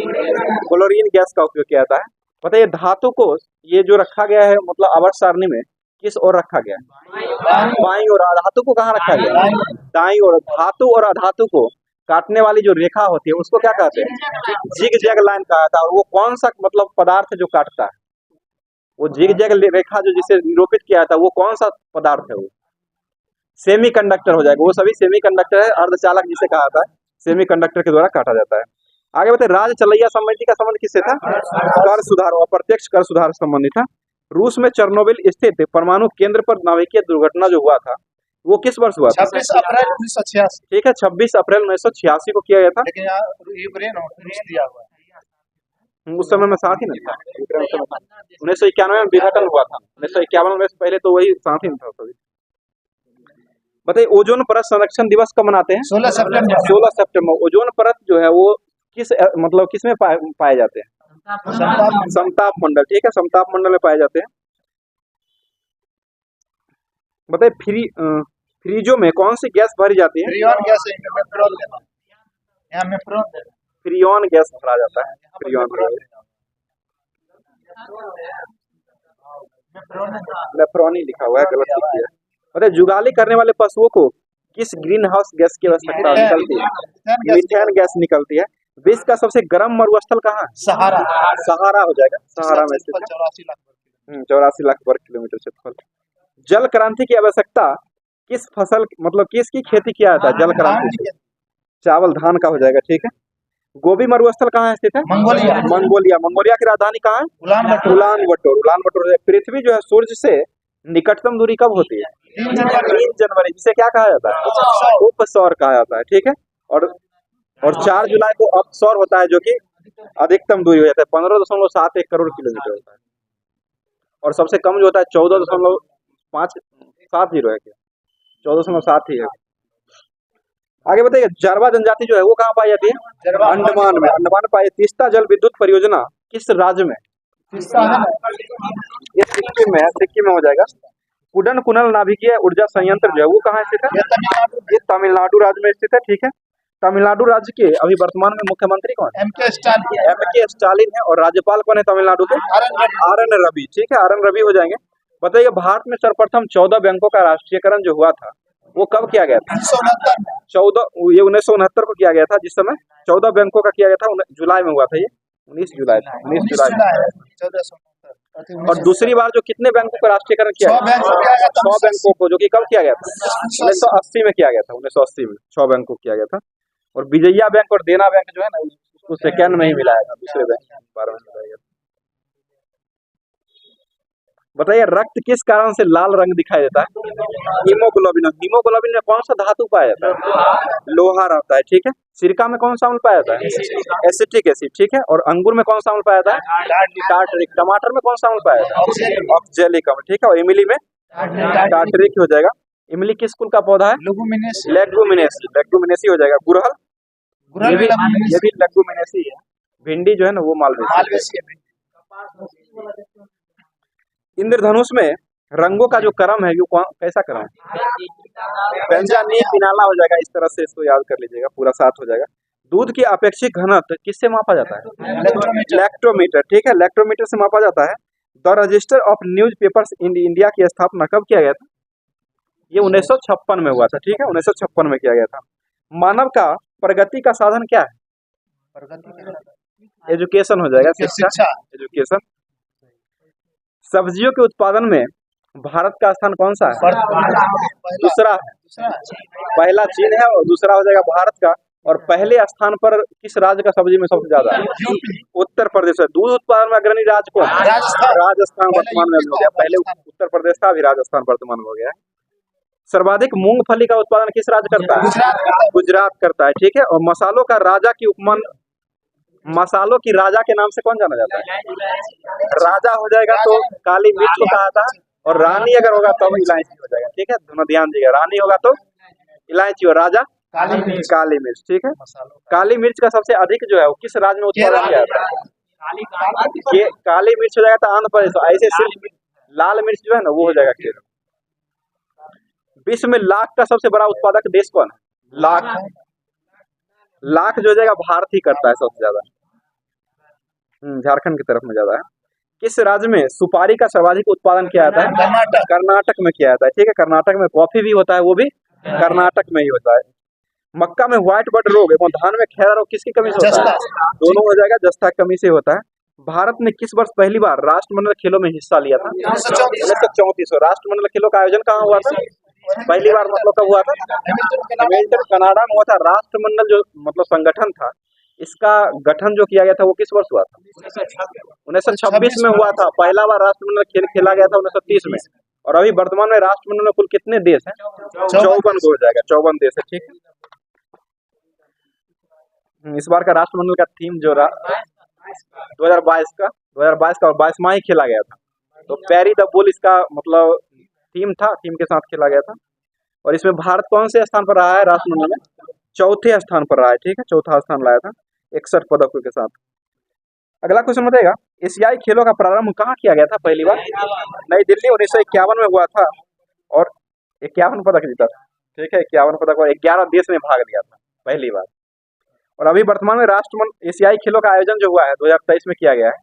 क्लोरीन गैस का उपयोग किया जाता है। बताइए धातु को ये जो रखा गया है आवर्त सारणी में किस ओर रखा गया है? बाईं ओर। धातु को कहाँ रखा गया? दाईं ओर। धातु और अधातु को काटने वाली जो रेखा होती है उसको क्या कहते हैं? जिग जैग लाइन कहा जाता है। और वो कौन सा पदार्थ है जो काटता है? वो जिग जैग रेखा जो जिसे निरूपित किया जाता है वो कौन सा पदार्थ है? वो सेमीकंडक्टर हो जाएगा। वो सभी सेमीकंडक्टर है, अर्धचालक जिसे कहा जाता है, सेमीकंडक्टर के द्वारा काटा जाता है। आगे बताइए राज्य चलैया समिति का संबंध किससे था? कर सुधार, अप्रत्यक्ष कर सुधार से संबंधित था। रूस में चेर्नोबिल स्थित परमाणु केंद्र पर नाभिकीय दुर्घटना जो हुआ था वो किस वर्ष हुआ था? 26 अप्रैल 1986। ठीक है, 26 अप्रैल 1986 को किया गया था। लेकिन यहाँ यूक्रेन और रूस दिया हुआ है। उस समय में साथ ही नहीं था। 1991 में विघटन हुआ था। 1951 में से पहले तो वही साथ ही था सभी। बताइए ओजोन परत संरक्षण दिवस कब मनाते हैं? 16 सितंबर। 16 सितंबर। ओजोन परत जो है वो किस में पाए जाते हैं? समताप मंडल। ठीक है, समताप मंडल में पाए जाते हैं। बताइए फ्रीजो में कौन सी गैस भरी जाती है? फ्रीऑन गैस है, यहाँ में फ्रीऑन गैस भरा जाता है। फ्रीऑन लेफ्रॉनी लिखा हुआ है, गलत लिख दिया। बताइए जुगाली करने वाले पशुओं को किस ग्रीन हाउस गैस की आवश्यकता निकलती है? मीथेन गैस निकलती है। विश्व का सबसे गर्म मरुस्थल कहाँ? सहारा हो जाएगा। सहारा में स्थित है। 84 लाख वर्ग किलोमीटर क्षेत्रफल। जल क्रांति की आवश्यकता किस फसल किसकी खेती किया जाता है? जल क्रांति से चावल धान का हो जाएगा। ठीक है। गोबी मरुस्थल कहाँ स्थित है? मंगोलिया। मंगोलिया की राजधानी कहाँ है? उलान बटोर। पृथ्वी जो है सूर्य से निकटतम दूरी कब होती है? 3 जनवरी, जिसे क्या कहा जाता है? उपसौर कहा जाता है, ठीक है। और 4 जुलाई को अपसौर होता है, जो कि अधिकतम दूरी हो जाता है, 15.71 करोड़ किलोमीटर होता है। और सबसे कम जो होता है 14.570 है, क्या 14.7 ही है। आगे बताइए, जारवा जनजाति जो है वो कहाँ पाई जाती है? अंडमान में, अंडमान पाई। तीस्ता जल विद्युत परियोजना किस राज्य में? ये सिक्किम में है, सिक्किम में हो जाएगा। कुडन कुनल नाभिकीय ऊर्जा संयंत्र जो है वो कहाँ स्थित है? ये तमिलनाडु राज्य में स्थित है, ठीक है। तमिलनाडु राज्य के अभी वर्तमान में मुख्यमंत्री कौन है? MK Stalin. MK स्टालिन है। और राज्यपाल कौन है तमिलनाडु के? RN रवि, ठीक है, RN रवि हो जाएंगे। बताइए, भारत में सर्वप्रथम 14 बैंकों का राष्ट्रीयकरण जो हुआ था वो कब किया गया था? 1969 को किया गया था, जिस समय 14 बैंकों का किया गया था, जुलाई में हुआ था, ये 19 जुलाई था, 19 जुलाई। 1469। और दूसरी बार जो कितने बैंकों का राष्ट्रीयकरण किया गया? 6 बैंकों को, जो कि कब किया गया था? 1980 में किया गया था, 1980 में 6 बैंकों को किया गया था। और विजया बैंक और देना बैंक जो है ना, उसको सेकंड में ही मिलाया था, दूसरे बैंक के बारे में मिलाया गया। बताइए, रक्त किस कारण से लाल रंग दिखाई देता है? हीमोग्लोबिन। हीमोग्लोबिन में कौन सा धातु पाया जाता है? लोहा रहता है, ठीक है। सिरका में कौन सा अम्ल पाया जाता है? एसिटिक एसिड, ठीक है। और अंगूर में कौन सा अम्ल पाया जाता है? टार्टरिक। टमाटर में कौन सा अम्ल पाया जाता है? ऑक्जेलिक अम्ल, ठीक है। और इमली में टार्टरिक हो जाएगा। इमली किस कुल का पौधा है? लेगुमिनेसी, लेगुमिनेसी हो जाएगा। गुड़हल, ये भी लेगुमिनेसी है। भिंडी जो है ना वो मालवेसी है। इंद्रधनुष में रंगों का जो क्रम है वो कैसा क्रम है? बेंजानी पिनाला हो जाएगा। इस तरह से इसको याद कर लीजिएगा, पूरा 7 हो जाएगा। दूध की अपेक्षित घनत्व किससे मापा जाता है? लैक्टोमीटर, ठीक है, लैक्टोमीटर से मापा जाता है। The register of news papers in India की स्थापना कब किया गया था? ये 1956 में हुआ था, ठीक है, 1956 में किया गया था। मानव का प्रगति का साधन क्या है? एजुकेशन हो जाएगा, शिक्षा, एजुकेशन। सब्जियों के उत्पादन में भारत का स्थान कौन सा है? दूसरा है। पहला चीन है और दूसरा हो जाएगा भारत का। और पहले स्थान पर किस राज्य का सब्जी में सबसे ज्यादा है? उत्तर प्रदेश है। दूध उत्पादन में अग्रणी राज्य कौन है? राजस्थान वर्तमान में हो गया, पहले उत्तर प्रदेश था, अभी राजस्थान वर्तमान में हो गया है। सर्वाधिक मूंगफली का उत्पादन किस राज्य करता है? गुजरात करता है, ठीक है। और मसालों का राजा की उपमान, मसालों की राजा के नाम से कौन जाना जाता है? राजा हो जाएगा तो काली मिर्च को कहा था, और रानी अगर होगा तब इलायची हो जाएगा, ठीक है। दोनों ध्यान दीजिएगा, रानी होगा तो इलायची और राजा काली मिर्च, ठीक है। काली मिर्च का सबसे अधिक जो है वो किस राज्य में उत्पादन किया जाता है? ये काली मिर्च हो जाएगा तो आंध्र प्रदेश। ऐसे सिर्फ लाल मिर्च जो है ना वो हो जाएगा केरल। विश्व में लाख का सबसे बड़ा उत्पादक देश कौन है? लाख जो हो जाएगा भारत ही करता है सबसे ज्यादा। झारखंड की तरफ में ज्यादा है। किस राज्य में सुपारी का सर्वाधिक उत्पादन किया जाता है? कर्नाटक में किया जाता है, ठीक है। कर्नाटक में कॉफी भी होता है, वो भी कर्नाटक में ही होता है। मक्का में व्हाइट बड रोग एवं धान में खैरा रोग किसकी कमी से होता है? दोनों हो जाएगा, जस्ता कमी से होता है। भारत ने किस वर्ष पहली बार राष्ट्रमंडल खेलों में हिस्सा लिया था? 1934। राष्ट्रमंडल खेलों का आयोजन कहाँ हुआ था पहली बार, मतलब कब हुआ था? हैमिल्टन कनाडा में हुआ था। राष्ट्रमंडल जो मतलब संगठन था, इसका गठन जो किया गया था वो किस वर्ष हुआ था? 1926 में हुआ था। पहला बार राष्ट्रमंडल खेल खेला गया था 1930 में। और अभी वर्तमान में राष्ट्रमंडल में कुल कितने देश हैं? 54 हो जाएगा, 54 देश है, ठीक है। इस बार का राष्ट्रमंडल का थीम जो रहा 2022 का और 22वां ही खेला गया था। तो पैरी द बुल इसका मतलब थीम था, थीम के साथ खेला गया था। और इसमें भारत कौन से स्थान पर रहा है राष्ट्रमंडल में? चौथे स्थान पर रहा है, ठीक है, चौथा स्थान लाया था 61 पदकों के साथ। अगला क्वेश्चन बताएगा, एशियाई खेलों का प्रारंभ कहाँ किया गया था पहली बार? नई दिल्ली 1951 में हुआ था और 51 पदक जीता था, ठीक है, 51 पदक और 11 देश में भाग लिया था पहली बार। और अभी वर्तमान में राष्ट्रमंडल एशियाई खेलों का आयोजन जो हुआ है 2023 में किया गया है,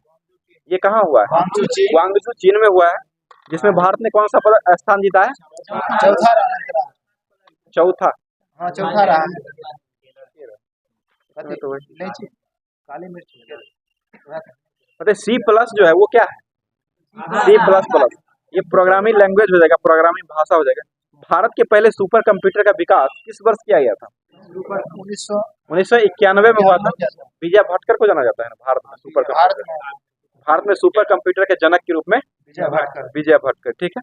ये कहाँ हुआ है? ग्वांगझू चीन में हुआ है, जिसमें भारत ने कौन सा स्थान जीता है? चौथा रहा। मतलब C+ जो है वो क्या है? C++। ये प्रोग्रामिंग लैंग्वेज हो जाएगा, प्रोग्रामिंग भाषा हो जाएगा। भारत के पहले सुपर कंप्यूटर का विकास किस वर्ष किया गया था? 1991 में हुआ था। विजय भटकर को जाना जाता है ना भारत में सुपर कंप्यूटर, भारत में सुपर कंप्यूटर के जनक के रूप में विजय भटकर, ठीक है।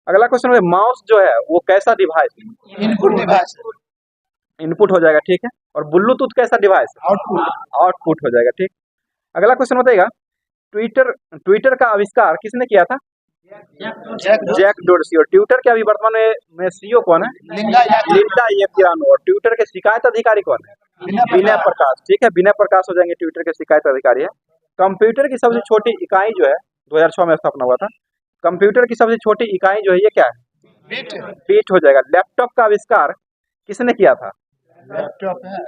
अगला क्वेश्चन है माउस जो है वो कैसा डिवाइस है? इनपुट डिवाइस, इनपुट हो जाएगा, ठीक है। और ब्लूटूथ कैसा डिवाइस है? आउटपुट, आउटपुट हो जाएगा, ठीक। अगला क्वेश्चन बताइएगा ट्विटर ट्विटर का आविष्कार किसने किया था? Jack dorsi. और ट्विटर के अभी वर्तमान में सीईओ कौन है? लिंडा येपियानो। और ट्विटर के शिकायत अधिकारी कौन है? विनय प्रकाश, ठीक है। विनय प्रकाश हो जाएंगे ट्विटर के शिकायत अधिकारी है। कंप्यूटर की सबसे छोटी इकाई जो है 2006 में स्थापना हुआ था। कंप्यूटर की सबसे छोटी इकाई जो है ये क्या है? बीट हो जाएगा। लैपटॉप का आविष्कार किसने किया था? लैपटॉप है,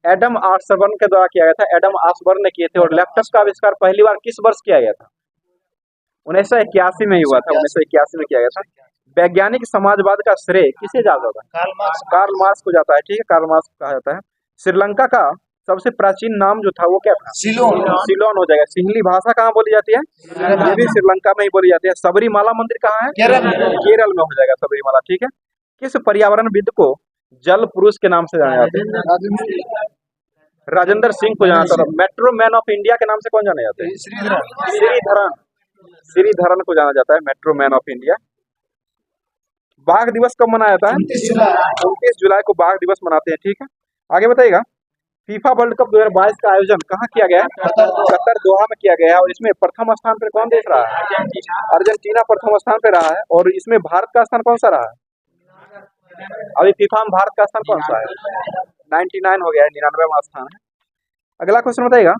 एडम आर्सबर्न के द्वारा किया गया था। एडम आर्सबर्न ने किए थे। और लैपटॉप का आविष्कार पहली बार किस वर्ष किया गया था? 1981 में ही हुआ था। 1981 में किया गया था। वैज्ञानिक समाजवाद का श्रेय किसे जाता था? कार्ल मार्क्स को जाता है, ठीक है। कार्ल मार्क्स कहा जाता है। श्रीलंका का सबसे प्राचीन नाम जो था वो क्या था? सिलोन, सिलोन हो जाएगा। सिंहली भाषा कहाँ बोली जाती है? ये भी श्रीलंका में ही बोली जाती है। सबरीमाला मंदिर कहाँ है? केरल में हो जाएगा सबरीमाला, ठीक है। किस पर्यावरणविद को जल पुरुष के नाम से जाना जाता है? राजेंद्र सिंह को जाना जाता है। मेट्रो मैन ऑफ इंडिया के नाम से कौन जाने जाते हैं? श्रीधरन को जाना जाता है मेट्रो मैन ऑफ इंडिया। बाघ दिवस कब मनाया जाता है? 29 जुलाई को बाघ दिवस मनाते हैं, ठीक है। आगे बताइएगा फीफा वर्ल्ड कप 2022 का आयोजन कहाँ किया गया है? कतर दोहा में किया गया है। और इसमें प्रथम स्थान पर कौन देश रहा है? अर्जेंटीना प्रथम स्थान पर रहा है। और इसमें भारत का स्थान कौन सा रहा है? अभी फीफा में भारत का स्थान कौन सा है? 99 हो गया है, 99वां स्थान है। अगला क्वेश्चन बताइएगा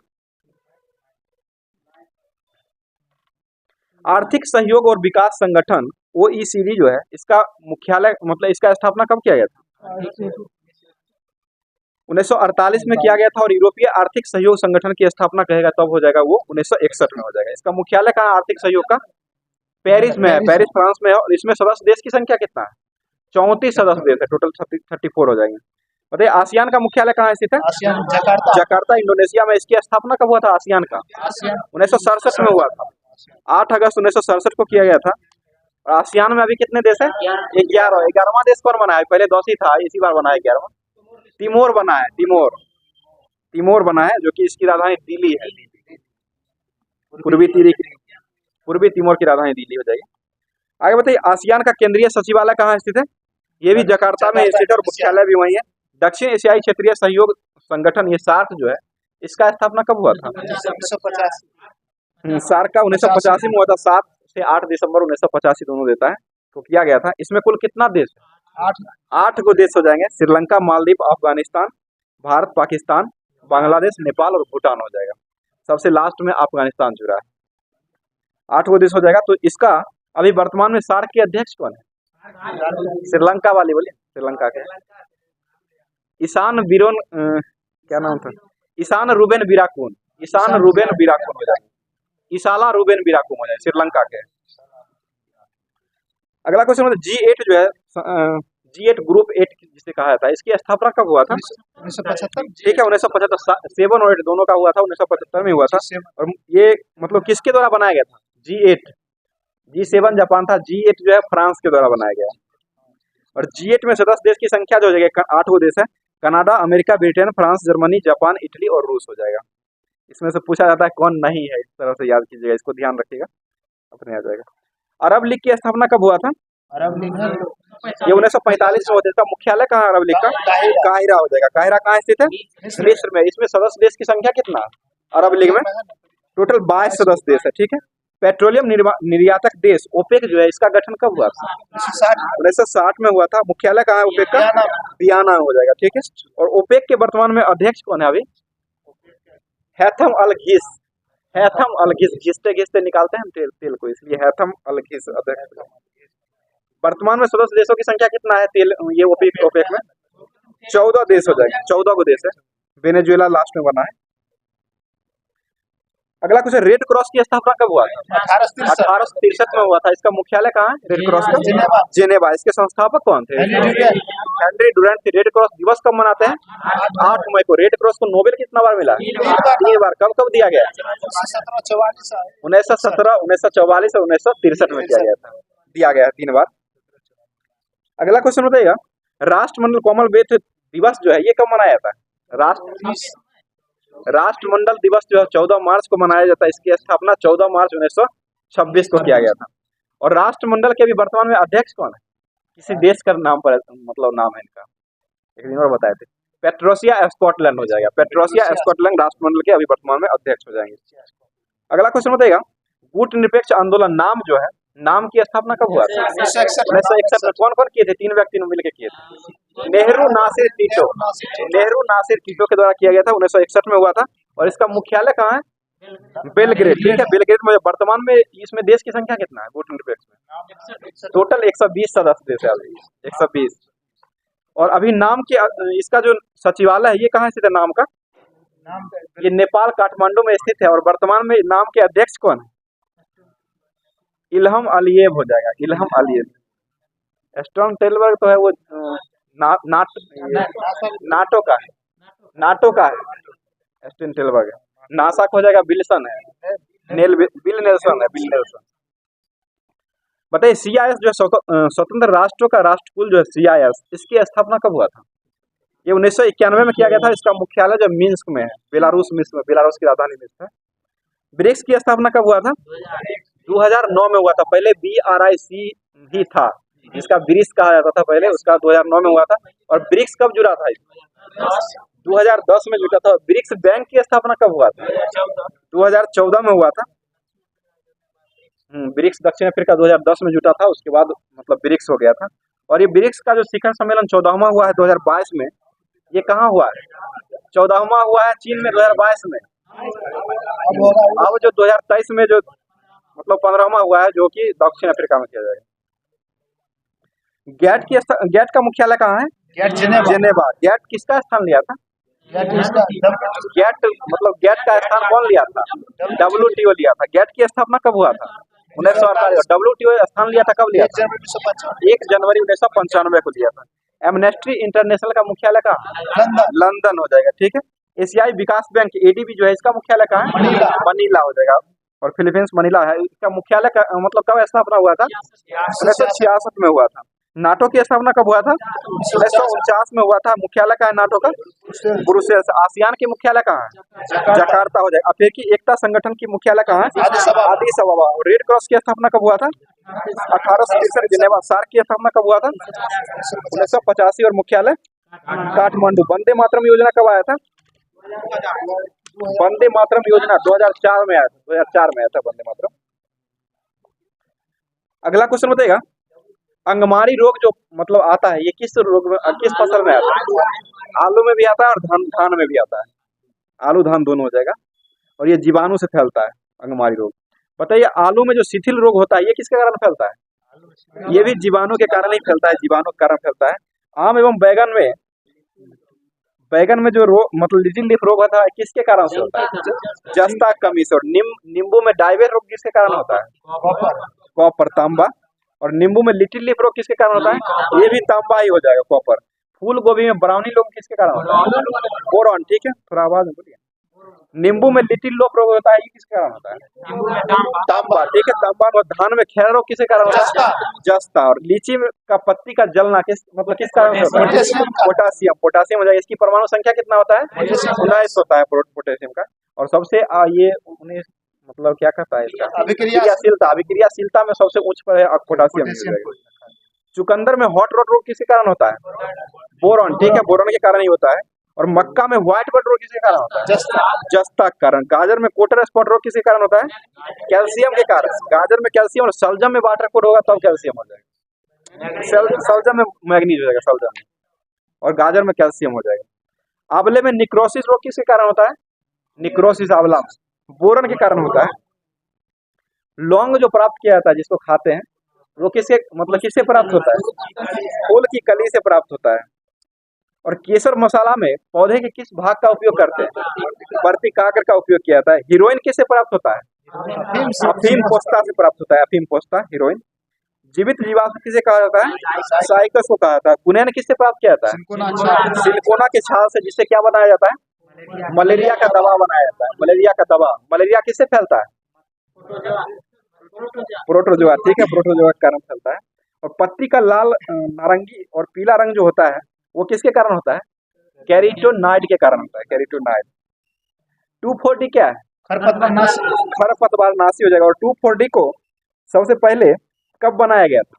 आर्थिक सहयोग और विकास संगठन OECD जो है इसका मुख्यालय मतलब इसका स्थापना कब किया गया था? 1948 में किया गया था। और यूरोपीय आर्थिक सहयोग संगठन की स्थापना कहेगा तब हो जाएगा वो 1961 में हो जाएगा। इसका मुख्यालय कहाँ आर्थिक सहयोग का? पेरिस में है, पेरिस फ्रांस में है। और इसमें सदस्य देश की संख्या कितना है? 34 सदस्य देश है, टोटल 34 हो जाएंगे। बताइए आसियान का मुख्यालय कहाँ स्थित है? जकार्ता इंडोनेशिया में। इसकी स्थापना कब हुआ था आसियान का? 1967 में हुआ था। 8 अगस्त 1967 को किया गया था। और आसियान में अभी कितने देश है? 11वां देश कौन बना है? पहले 10 ही था, इसी बार बना है 11वां। तिमोर बना है, तिमोर बना है जो कि इसकी राजधानी दिल्ली है। पूर्वी तिमोर की राजधानी दिल्ली हो जाएगी। आगे बताइए आसियान का केंद्रीय सचिवालय कहाँ स्थित है? ये भी जकार्ता में स्थित है और मुख्यालय भी वही है। दक्षिण एशियाई क्षेत्रीय सहयोग संगठन ये सार्क जो है इसका स्थापना कब हुआ था? 1950। सार्क का 1985 में हुआ था। 7 से 8 दिसंबर 1985 दोनों देता है तो किया गया था। इसमें कुल कितना देश है? 8 को देश हो जाएंगे। श्रीलंका, मालदीव, अफगानिस्तान, भारत, पाकिस्तान, बांग्लादेश, नेपाल और भूटान हो जाएगा। सबसे लास्ट में अफगानिस्तान जुड़ा है। 8 को देश हो जाएगा। तो इसका अभी वर्तमान में सार्क के अध्यक्ष कौन है? श्रीलंका वाली बोलिए, श्रीलंका के ईशान बिरोन क्या नाम था? ईशान रूबेन बिराकून हो जाएगा। ईसाला रूबेन बिराकून हो जाए श्रीलंका के। अगला क्वेश्चन G8 जो है G8 ग्रुप 8 जिसे कहा जाता है इसकी स्थापना कब हुआ था? 1975। ठीक है 1975। 7 और 8 दोनों का हुआ था, 1975 में हुआ था। और ये मतलब किसके द्वारा बनाया गया था? G8। G7 जापान था, G8 जो है फ्रांस के द्वारा बनाया गया। और G8 में सदस्य देश की संख्या जो हो जाएगी 8 गो देश है। Canada, America, Britain, France, Germany, Japan, Italy और रूस हो जाएगा। इसमें से पूछा जाता है कौन नहीं है, इस तरह से याद कीजिएगा, इसको ध्यान रखिएगा, अपने आ जाएगा। अरब लीग की स्थापना कब हुआ था? अरब लीग ये 1945 में होता है। इसका मुख्यालय कहाँ अरब लीग का? काहिरा हो जाएगा। काहिरा कहाँ स्थित है? मिस्र में। इसमें सदस्य देश की संख्या कितना है अरब लीग में? टोटल 22 सदस्य देश है, ठीक है। पेट्रोलियम निर्यातक देश ओपेक जो है इसका गठन कब हुआ था? 1960 में हुआ था। मुख्यालय कहाँ है ओपेक का? वियना हो जाएगा, ठीक है। और ओपेक के वर्तमान में अध्यक्ष कौन है अभी? हैथम अल घिस घिसते घिसते निकालते हैं तेल को, इसलिए हैथम अल घिस अध्यक्ष। वर्तमान में सदस्य देशों की संख्या कितना है तेल ये ओपेक में? 14 देश हो जाएंगे, 14 को देश है। वेनेजुएला लास्ट में बना है। अगला क्वेश्चन रेड क्रॉस की स्थापना कब हुआ था? 1863 में हुआ था। इसका मुख्यालय कहाँ है रेड क्रॉस का? जेनेवा। इसके संस्थापक कौन थे? हेनरी डुरैंट थे। रेड क्रॉस दिवस कब मनाते हैं? 8 मई को। रेड क्रॉस को नोबेल कितना बार मिला? 3 बार। कब कब दिया गया? 1917, 1944 और 1963 में दिया गया है 3 बार। अगला क्वेश्चन बताइएगा राष्ट्रमंडल कॉमनवेल्थ दिवस जो है ये कब मनाया जाता है? राष्ट्रमंडल दिवस जो है 14 मार्च को मनाया जाता है। इसकी स्थापना 14 मार्च 1926 को किया गया था। और राष्ट्रमंडल के अभी वर्तमान में अध्यक्ष कौन है? किसी देश का नाम पर मतलब नाम है इनका, एक दिन और बताए थे। पेट्रोसिया स्कॉटलैंड हो जाएगा, पेट्रोसिया स्कॉटलैंड राष्ट्रमंडल के अभी वर्तमान में अध्यक्ष हो जाएंगे। अगला क्वेश्चन बताएगा, गुट निरपेक्ष आंदोलन नाम जो है, नाम की स्थापना कब हुआ था? 1961 में। कौन कौन किए थे? 3 व्यक्ति ने मिलकर किए थे। नेहरू नासिर टिटो, नेहरू नासिर टिटो के द्वारा किया गया था, 1961 में हुआ था। और इसका मुख्यालय कहाँ है? बेलग्रेड। ठीक है, बेलग्रेड में। वर्तमान में इसमें देश की संख्या कितना है गुट निरपेक्ष में? टोटल 120 सदस्य देश है अभी, 120। और अभी नाम के इसका जो सचिवालय है ये कहाँ स्थित है नाम का? ये नेपाल काठमांडू में स्थित है। और वर्तमान में नाम के अध्यक्ष कौन है? इल्हम अलीयेव हो जाएगा, इल्हम अलीयेव। स्टोलटेनबर्ग तो है वो नाटो का है, नाटो का है स्टोलटेनबर्ग है। नासा का हो जाएगा विल्सन है, बिल नेल्सन है, बिल नेल्सन। बताइए CIS जो स्वतंत्र राष्ट्रों का राष्ट्रकुल जो है CIS, इसकी स्थापना कब हुआ था? ये 1991 में किया गया था। इसका मुख्यालय जो मिन्स्क में है, बेलारूस मिन्स्क में, बेलारूस की राजधानी मिन्स्क है। ब्रिक्स की स्थापना कब हुआ था? 2009 में हुआ था। पहले BRIC ही था, जिसका ब्रिक्स कहा जाता था पहले, उसका 2009 में हुआ था। और ब्रिक्स कब जुड़ा था? 2010 में जुटा था। ब्रिक्स बैंक की स्थापना कब हुआ था? 2014 में हुआ था। ब्रिक्स दक्षिण अफ्रीका 2010 में जुटा था, उसके बाद मतलब ब्रिक्स हो गया था। और ये ब्रिक्स का जो शिखर सम्मेलन 14वां हुआ है 2022 में, ये कहाँ हुआ है? 14वां हुआ है चीन में 2022 में। अब जो 2023 में जो मतलब 15वां हुआ है, जो कि दक्षिण अफ्रीका में किया जाएगा। गैट का मुख्यालय कहाँ है? जेनेवा। गैट किसका स्थान लिया था? गैट मतलब गैट का स्थान कौन लिया था? WTO लिया था। गैट की स्थापना कब हुआ था? 1948। WTO स्थान लिया था कब लिया था? 1 जनवरी 1995 को लिया था। एमनेस्टी इंटरनेशनल का मुख्यालय कहाँ? लंदन हो जाएगा। ठीक है। एशियाई विकास बैंक ADB जो है, इसका मुख्यालय कहाँ है? मनीला हो जाएगा। और फिलीपींस मनीला है। इसका मुख्यालय मतलब कब स्थापना हुआ था? 1966 में हुआ था। नाटो की स्थापना कब हुआ था? 1949 में हुआ था। मुख्यालय कहाँ है नाटो का? ब्रुसेल्स। आसियान की मुख्यालय कहाँ है? जकार्ता हो जाएगा। अफ्रीकी एकता संगठन की मुख्यालय कहाँ है? आदिस अबाबा। रेड क्रॉस की स्थापना कब हुआ था? 1863 जिनेवा। सार्क की स्थापना कब हुआ था? 1985। और मुख्यालय काठमांडू। वंदे मातरम योजना कब आया था? वंदे मातरम योजना 2004 में आया था, 2004 में आया था वंदे मातरम। अगला क्वेश्चन बताइएगा, अंगमारी रोग जो मतलब आता है, ये किस रोग में, किस फसल में आता है? आलू में भी आता है और धान में भी आता है। आलू धान दोनों हो जाएगा। और ये जीवाणु से फैलता है अंगमारी रोग। बताइए आलू में जो शिथिल रोग होता है, ये किसके कारण फैलता है? ये भी जीवाणु के कारण ही फैलता है, जीवाणु के कारण फैलता है। आम एवं बैगन में जो रोग मतलब लिटिल लीफ रोग होता है, किसके कारण से होता है? जस्ता कमी से। और नींबू में डायबेट रोग किसके कारण होता है? कॉपर, तांबा। और नींबू में लिटिल लीफ रोग किसके कारण होता है? ये भी तांबा ही हो जाएगा, कॉपर। फूल गोभी में ब्राउनी रोग किसके कारण होता है? बोरॉन। ठीक है, थोड़ा आवाज में बोलिए। नींबू में लिटिल लोफ रोग होता है, ये किसके कारण होता है? तांबा। ठीक है, तांबा। और धान में खैरा रोग किसके कारण होता है? जस्ता। और लीची का पत्ती का जलना किस कारण से होता है? पोटासियम। पोटासियम हो जाएगा। इसकी परमाणु संख्या कितना होता है? 19 होता है पोटेशियम का। और सबसे ये 19 मतलब क्या कहता है इसका? अभिक्रियाशीलता। अभिक्रियाशीलता में सबसे उच्च पर है पोटासियम। चुकंदर में हॉट रॉट रोग किसके कारण होता है? बोरॉन। ठीक है, बोरॉन के कारण ही होता है। और मक्का में व्हाइट बट रोग किसके कारण होता है? जस्ता के कारण। गाजर में कोटर स्पॉट रोग किसके कारण होता है? कैल्शियम के कारण। गाजर में कैल्शियम। और सलजम में वाटर कोट होगा तब कैल्शियम हो जाएगा। सलजम में मैग्नीज हो जाएगा, सलजम में। और गाजर में कैल्शियम हो जाएगा। आंवले में निक्रोसिस रोग किसके कारण होता है? निक्रोसिस आंवला बोरन के कारण होता है। लौंग जो प्राप्त किया जाता है, जिसको खाते हैं, वो किससे प्राप्त होता है? फूल की कली से प्राप्त होता है। और केसर मसाला में पौधे के किस भाग का उपयोग करते हैं? वर्तिकाग्र का उपयोग किया जाता है। हीरोइन किससे प्राप्त होता है? अफीम पोस्ता से प्राप्त होता है। अफीम पोस्ता, हीरोइन। जीवित जीवाश्म किसे कहा जाता है? साइकस को कहा जाता है। कुनैन किससे प्राप्त किया जाता है? सिलिकोना के छाल से, जिससे क्या बनाया जाता है? मलेरिया का दवा बनाया जाता है। मलेरिया का दवा। मलेरिया किससे फैलता है? प्रोटोजोआ। ठीक है, प्रोटोजोआ के कारण फैलता है। और पत्ती का लाल, नारंगी और पीला रंग जो होता है, वो किसके कारण होता है? कैरोटीनॉइड के कारण होता है। कैरोटीनॉइड। 2,4-D क्या है? खरपतवार नाशी हो जाएगा। और 2,4-D को सबसे पहले कब बनाया गया था?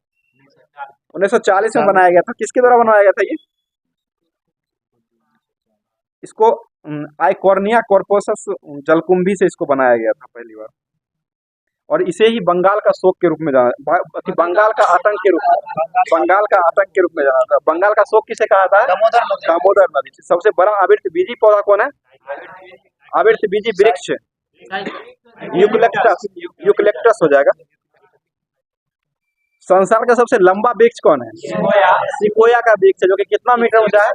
1940 में बनाया गया था। किसके द्वारा बनवाया गया था ये? इसको आइकॉर्निया कॉर्पोरस जलकुंभी से इसको बनाया गया था पहली बार। और इसे ही बंगाल का शोक के रूप में जाना, बंगाल का आतंक के रूप में, बंगाल का आतंक के रूप में जाना था। बंगाल का शोक किसे कहा था? दामोदर नदी। सबसे बड़ा आवृतबीजी पौधा कौन है? आवृतबीजी वृक्ष यूकलिप्टस, यूकलिप्टस हो जाएगा। संसार का सबसे लंबा वृक्ष कौन है? सिकोया का वृक्ष है, जो कि कितना मीटर ऊंचा है?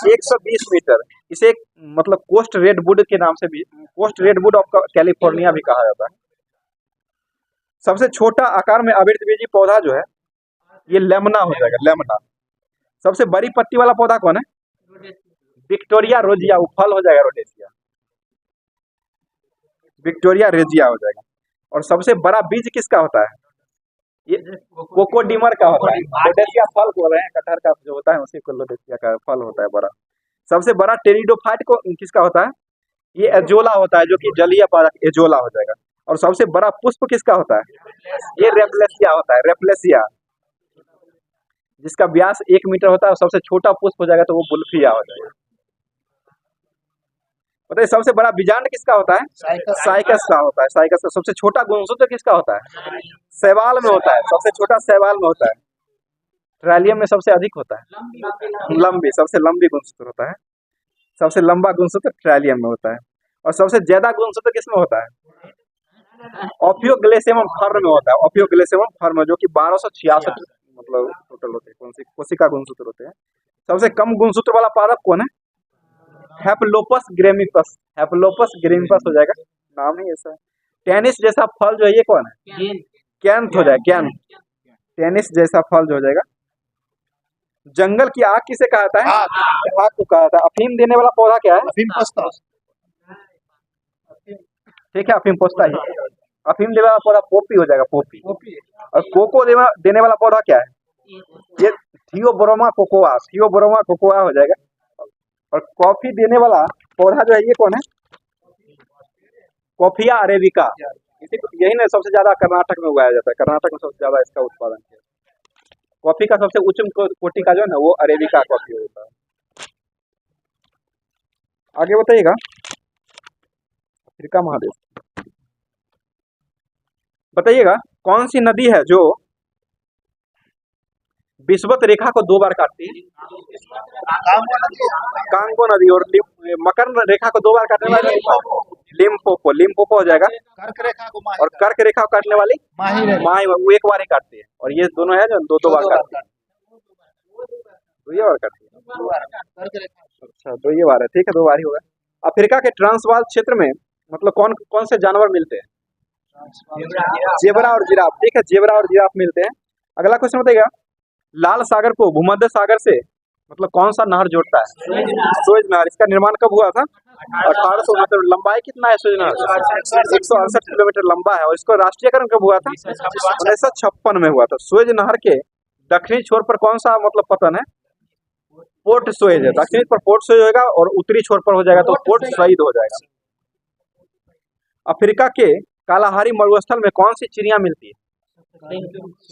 120 मीटर। इसे मतलब कोस्ट रेडवुड के नाम से भी, कोस्ट रेडवुड ऑफ कैलिफोर्निया भी कहा जाता है। सबसे छोटा आकार में आवृतबीजी पौधा जो है ये लेमना हो जाएगा, लेमना। सबसे बड़ी पत्ती वाला पौधा कौन है? विक्टोरिया रोजिया, वो फल हो जाएगा रोडेसिया, विक्टोरिया रेजिया हो जाएगा। और सबसे बड़ा बीज किसका होता है? ये कोकोडीमर का होता है। रोडेसिया फल बोल रहे हैं, कटहर का जो होता है उसी को रोडेसिया का फल होता है बड़ा। सबसे बड़ा टेरिडोफाइट को किसका होता है? ये एजोला होता है, जो कि जलीय पादप एजोला हो जाएगा। और सबसे बड़ा पुष्प किसका होता है? ये रेपलेसिया होता है, रेपलेसिया, जिसका व्यास 1 मीटर होता है। और सबसे छोटा पुष्प हो जाएगा तो वो बुल्फिया हो जाएगा। बताइए सबसे बड़ा बीजांड किसका होता है? साइकस का होता है, साइकस का। सबसे छोटा गुणसूत्र किसका होता है? शैवाल में होता है, सबसे छोटा शैवाल में होता है। ट्रायलियम में सबसे अधिक होता है, लंबी, सबसे लंबी गुणसूत्र होता है। सबसे लंबा गुणसूत्र ट्रायलियम में होता है। और सबसे ज्यादा गुणसूत्र किसमें होता है? ऑफियोग्लेसेमम फर्न में होता है, ऑफियोग्लेसेमम फर्न, जो कि 1266 मतलब टोटल होते हैं, कोशिका गुणसूत्र होते हैं। सबसे कम गुणसूत्र वाला पादप कौन है? हैप्लोपस ग्रेमिपस, हैप्लोपस ग्रेमिपस हो जाएगा, नाम ही ऐसा है। टेनिस जैसा फल जो है ये कौन है? कैंथ हो जाएगा, कैंथ, टेनिस जैसा फल जो हो जाएगा। जंगल की आग किसे कहा जाता है? आग को कहा जाता है। अफीम देने वाला पौधा क्या है? अफीम पोस्ता। ठीक है, अफीम पोस्ता ही। अफीम देने वाला पौधा पोपी हो जाएगा, पोपी। और कोको देने वाला पौधा क्या है? ये थियोब्रोमा कोकोआ, थियोब्रोमा कोकोआ हो जाएगा। और कॉफी देने वाला पौधा जो है ये कौन है? Coffea arabica. यही ना सबसे ज्यादा कर्नाटक में उगाया जाता है, कर्नाटक में सबसे ज्यादा इसका उत्पादन है। कॉफी का सबसे उच्च कोटि का जो है ना वो अरेबिका कॉफी होता है। आगे बताइएगा, अफ्रीका महादेश बताइएगा, कौन सी नदी है जो विषुवत रेखा को 2 बार काटती है? कांगो नदी। और मकर रेखा को 2 बार काटने वाली लिम्पोपो, लिम्पोपो हो जाएगा। और कर्क रेखा को काटने वाली माही, वो 1 बार ही काटती है। और ये दोनों है जो 2 बार काटती है, 2 बार काटती है। अच्छा, 2 बार है, ठीक है, 2 बार ही होगा। अफ्रीका के ट्रांसवाल क्षेत्र में मतलब कौन कौन से जानवर मिलते हैं? जेबरा और जिराफ, ठीक है, जेबरा और जिराफ मिलते हैं। अगला क्वेश्चन बताइएगा, लाल सागर को भूमध्य सागर से मतलब कौन सा नहर जोड़ता है? सुएज नहर। इसका निर्माण कब हुआ था? 1869। लंबाई कितना है सुएज नहर? 168 किलोमीटर लंबा है। और इसको राष्ट्रीयकरण कब हुआ था? 1956 में हुआ था। सुएज नहर के दक्षिणी छोर पर कौन सा मतलब पतन है? पोर्ट सुएज है। दक्षिणी पर पोर्ट सुएज होगा और उत्तरी छोर पर हो जाएगा तो पोर्ट सईद हो जाएगा। अफ्रीका के कालाहारी मरुस्थल में कौन सी चिड़िया मिलती है?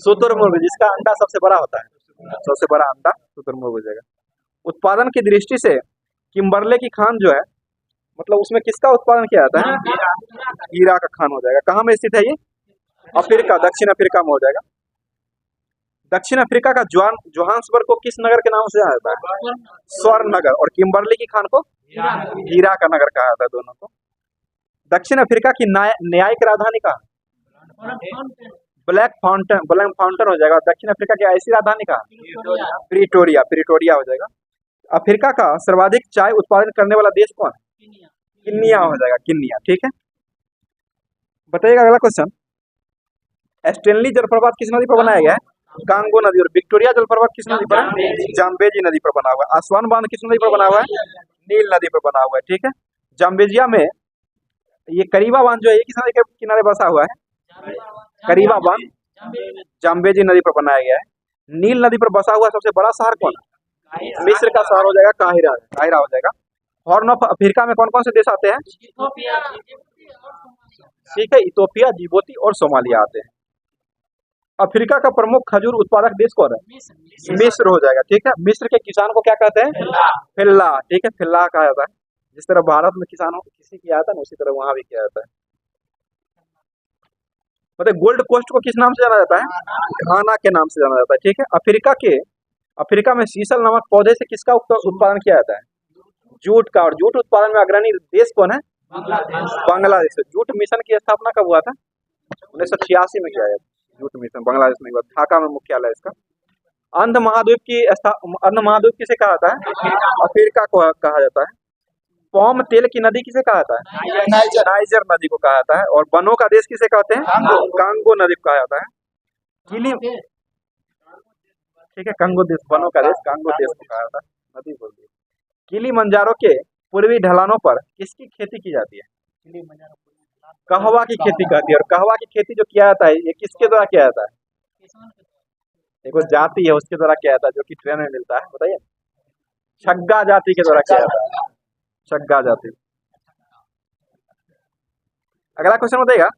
शुतुरमुर्ग, जिसका अंडा सबसे बड़ा होता है, सबसे बड़ा अंडा शुतुरमुर्ग हो जाएगा। उत्पादन की दृष्टि से किम्बरले की खान जो है मतलब उसमें किसका उत्पादन किया जाता है? हीरा का खान हो जाएगा। कहाँ में स्थित है ये? अफ्रीका, दक्षिण अफ्रीका में हो जाएगा। दक्षिण अफ्रीका का जोहान्सबर्ग को किस नगर के नाम से जाना जाता है? स्वर्ण नगर। और किम्बरले की खान को हीरा का नगर कहा जाता है दोनों को। दक्षिण अफ्रीका की न्यायिक राजधानी कहाँ? ब्लैक फाउंटेन हो जाएगा। दक्षिण अफ्रीका की ऐसी राजधानी कहाँ? प्रिटोरिया, प्रिटोरिया हो जाएगा। अफ्रीका का सर्वाधिक चाय उत्पादन करने वाला देश कौन है? किन्निया हो जाएगा, किन्निया, ठीक है। बताइएगा अगला क्वेश्चन, स्टेनली जलप्रपात किस नदी पर बनाया गया है? कांगो नदी। और विक्टोरिया जलप्रपात किस नदी पर है? जाम्बेजी नदी पर बना हुआ है। आसवान बांध किस नदी पर बना हुआ है? नील नदी पर बना हुआ है, ठीक है। जाम्बेजिया में ये करीबा बांध जो है ये किस नदी के किनारे बसा हुआ है? करीबा बांध जाम्बेजी नदी पर बनाया गया है। नील नदी पर बसा हुआ सबसे बड़ा शहर कौन है? मिस्र का शहर हो जाएगा काहिरा, काहिरा हो जाएगा। हॉर्न ऑफ अफ्रीका में कौन कौन से देश आते हैं? ठीक है, इथोपिया, जिबूती और सोमालिया आते हैं। अफ्रीका का प्रमुख खजूर उत्पादक देश कौन है? मिस्र हो जाएगा। ठीक है, मिस्र के किसान को क्या कहते हैं? फिल्ला। ठीक है, फिल्ला कहा जाता है। जिस तरह भारत में किसानों को किसी किया जाता है ना, उसी तरह वहां भी किया जाता है। मतलब गोल्ड कोस्ट को किस नाम से जाना जाता है? घाना के नाम से जाना जाता है। ठीक है, अफ्रीका में सीसल नामक पौधे से किसका उत्पादन किया जाता है? जूट का। और जूट उत्पादन में अग्रणी देश कौन है? बांग्लादेश। जूट मिशन की स्थापना कब हुआ था? 1986 में किया गया था। जूट मिशन बांग्लादेश में हुआ, ढाका में मुख्यालय है इसका। अंध महाद्वीप किसे कहा जाता है? अफ्रीका को कहा जाता है। पॉम तेल की नदी किसे कहा जाता है? नाइजर नदी को कहा जाता है। और वनों का देश किसे कहते हैं? कांगो नदी को कहा जाता है। ठीक है, कांगो देश, वनों का देश कांगो देश को कहा जाता है, नदी बोल दी। किलिमंजारो के पूर्वी ढलानों पर किसकी खेती की जाती है? कहवा की खेती करती है। और कहवा की खेती जो किया जाता है, ये किसके द्वारा किया जाता है? एक वो जाति है, उसके द्वारा किया जाता है, जो कि ट्रेन में मिलता है। बताइए, छग्गा जाति के द्वारा किया जाता है, छग्गा जाति। अगला क्वेश्चन बताइएगा,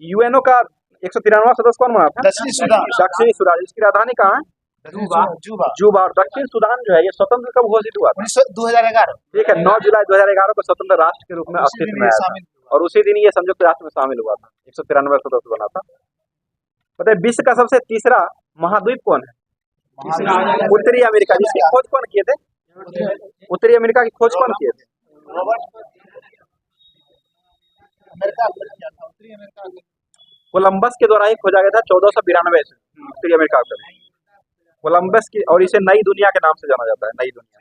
यूएनओ का 193वां सदस्य कौन बना था? दक्षिणी सूडान। दक्षिणी सूडान। इसकी राजधानी कहाँ है? जुबा। और दक्षिण सूडान जो है ये स्वतंत्र कब घोषित हुआ था? 2011। ठीक है, 9 जुलाई 2011 को स्वतंत्र राष्ट्र के रूप में अस्तित्व में आया था। और उसी दिन ये संयुक्त राष्ट्र में शामिल हुआ था। 193 सदस्य बना था। बताइए, विश्व का सबसे तीसरा महाद्वीप कौन है? उत्तरी अमेरिका। जिसकी खोज कौन किए थे? उत्तरी अमेरिका की खोज कौन किए थे? कोलंबस के द्वारा ही खोजा गया था 1492 से उत्तरी अमेरिका का। कोलंबस की, और इसे नई दुनिया के नाम से जाना जाता है, नई दुनिया।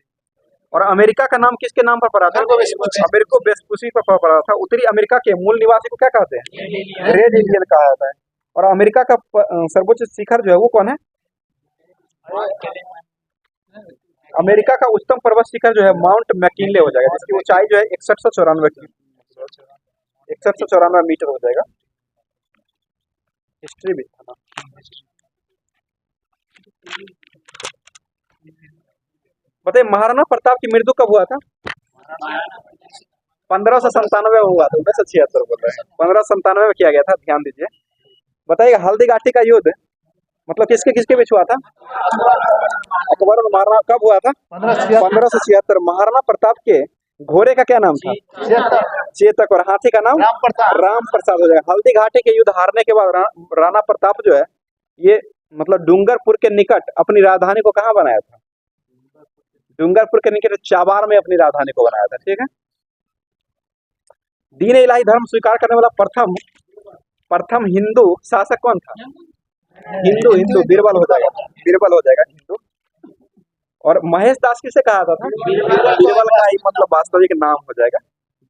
और अमेरिका का नाम किसके नाम पर पड़ा था? अमेरिको वेस्पुसी पर पड़ा था। उत्तरी अमेरिका के मूल निवासी को क्या कहते हैं? रेड इंडियन कहा जाता है। और अमेरिका का सर्वोच्च शिखर जो है वो कौन है? अमेरिका का उच्चतम पर्वत शिखर जो है माउंट मैकिनले हो जाएगा, जिसकी ऊंचाई जो है 6194 मीटर हो जाएगा। हिस्ट्री भी था ना। बताइए, महाराणा प्रताप की मृत्यु कब हुआ था? 1597 में हुआ था। 1976 बोल रहे हैं, 1597 में किया गया था। ध्यान दीजिए। बताइए, हल्दी घाटी का युद्ध मतलब किसके किसके बीच हुआ था? अकबर और महाराणा। कब हुआ था? 1576। महाराणा प्रताप के घोड़े का क्या नाम था? चेतक। और हाथी का नाम? राम प्रसाद हो जाएगा। हल्दी घाटी के युद्ध हारने के बाद राणा प्रताप जो है ये मतलब डूंगरपुर के निकट अपनी राजधानी को कहाँ बनाया था? डूंगरपुर के निकट चाबार में अपनी राजधानी को बनाया था। ठीक है, दीन इलाही धर्म स्वीकार करने वाला प्रथम हिंदू शासक कौन था? हिंदू बीरबल हो जाएगा, बीरबल हो जाएगा हिंदू। और महेश दास किसे कहा जाता था? बीरबल का ही मतलब वास्तविक नाम हो जाएगा।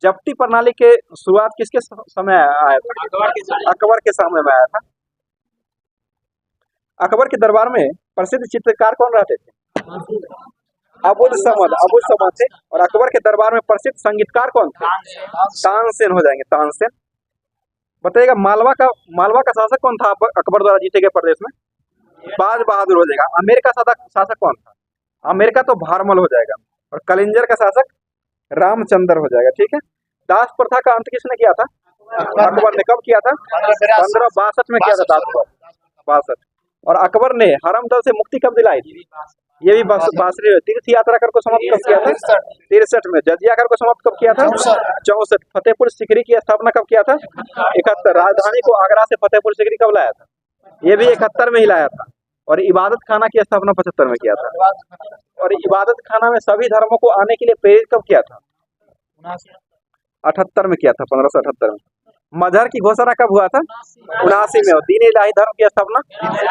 जप्ती प्रणाली के शुरुआत किसके समय आया था? अकबर के समय में आया था। अकबर के दरबार में प्रसिद्ध चित्रकार कौन रहते थे? अबुल समद थे। और अकबर के दरबार में प्रसिद्ध संगीतकार कौन थे? तानसेन हो जाएंगे, तानसेन। बताइएगा, मालवा का शासक कौन था अकबर द्वारा जीते गए प्रदेश में? बाज बहादुर हो जाएगा। आमेर का शासक कौन था? आमेर का तो भारमल हो जाएगा। और कलिंजर का शासक रामचंद्र हो जाएगा। ठीक है, दास प्रथा का अंत किसने किया था? अकबर ने। कब किया था? 1562 में किया था, दास प्रथा 62। और अकबर ने हरमदल से मुक्ति कब दिलाई थी? ये भी बासरी। तीर्थ यात्रा कर को समाप्त कब किया था? 63 में। जजिया कर को समाप्त कब किया था? 64। फतेहपुर सीकरी की स्थापना कब किया था? 71। राजधानी को आगरा से फतेहपुर सीकरी कब लाया था? ये भी 71 में ही लाया था। और इबादत खाना की स्थापना 75 में किया था। और इबादत खाना में सभी धर्मों को आने के लिए प्रेरित कब किया था? 78 में किया था, 1578 में। मजहर की घोषणा कब हुआ था? 79 में। और दीन इलाही धर्म की स्थापना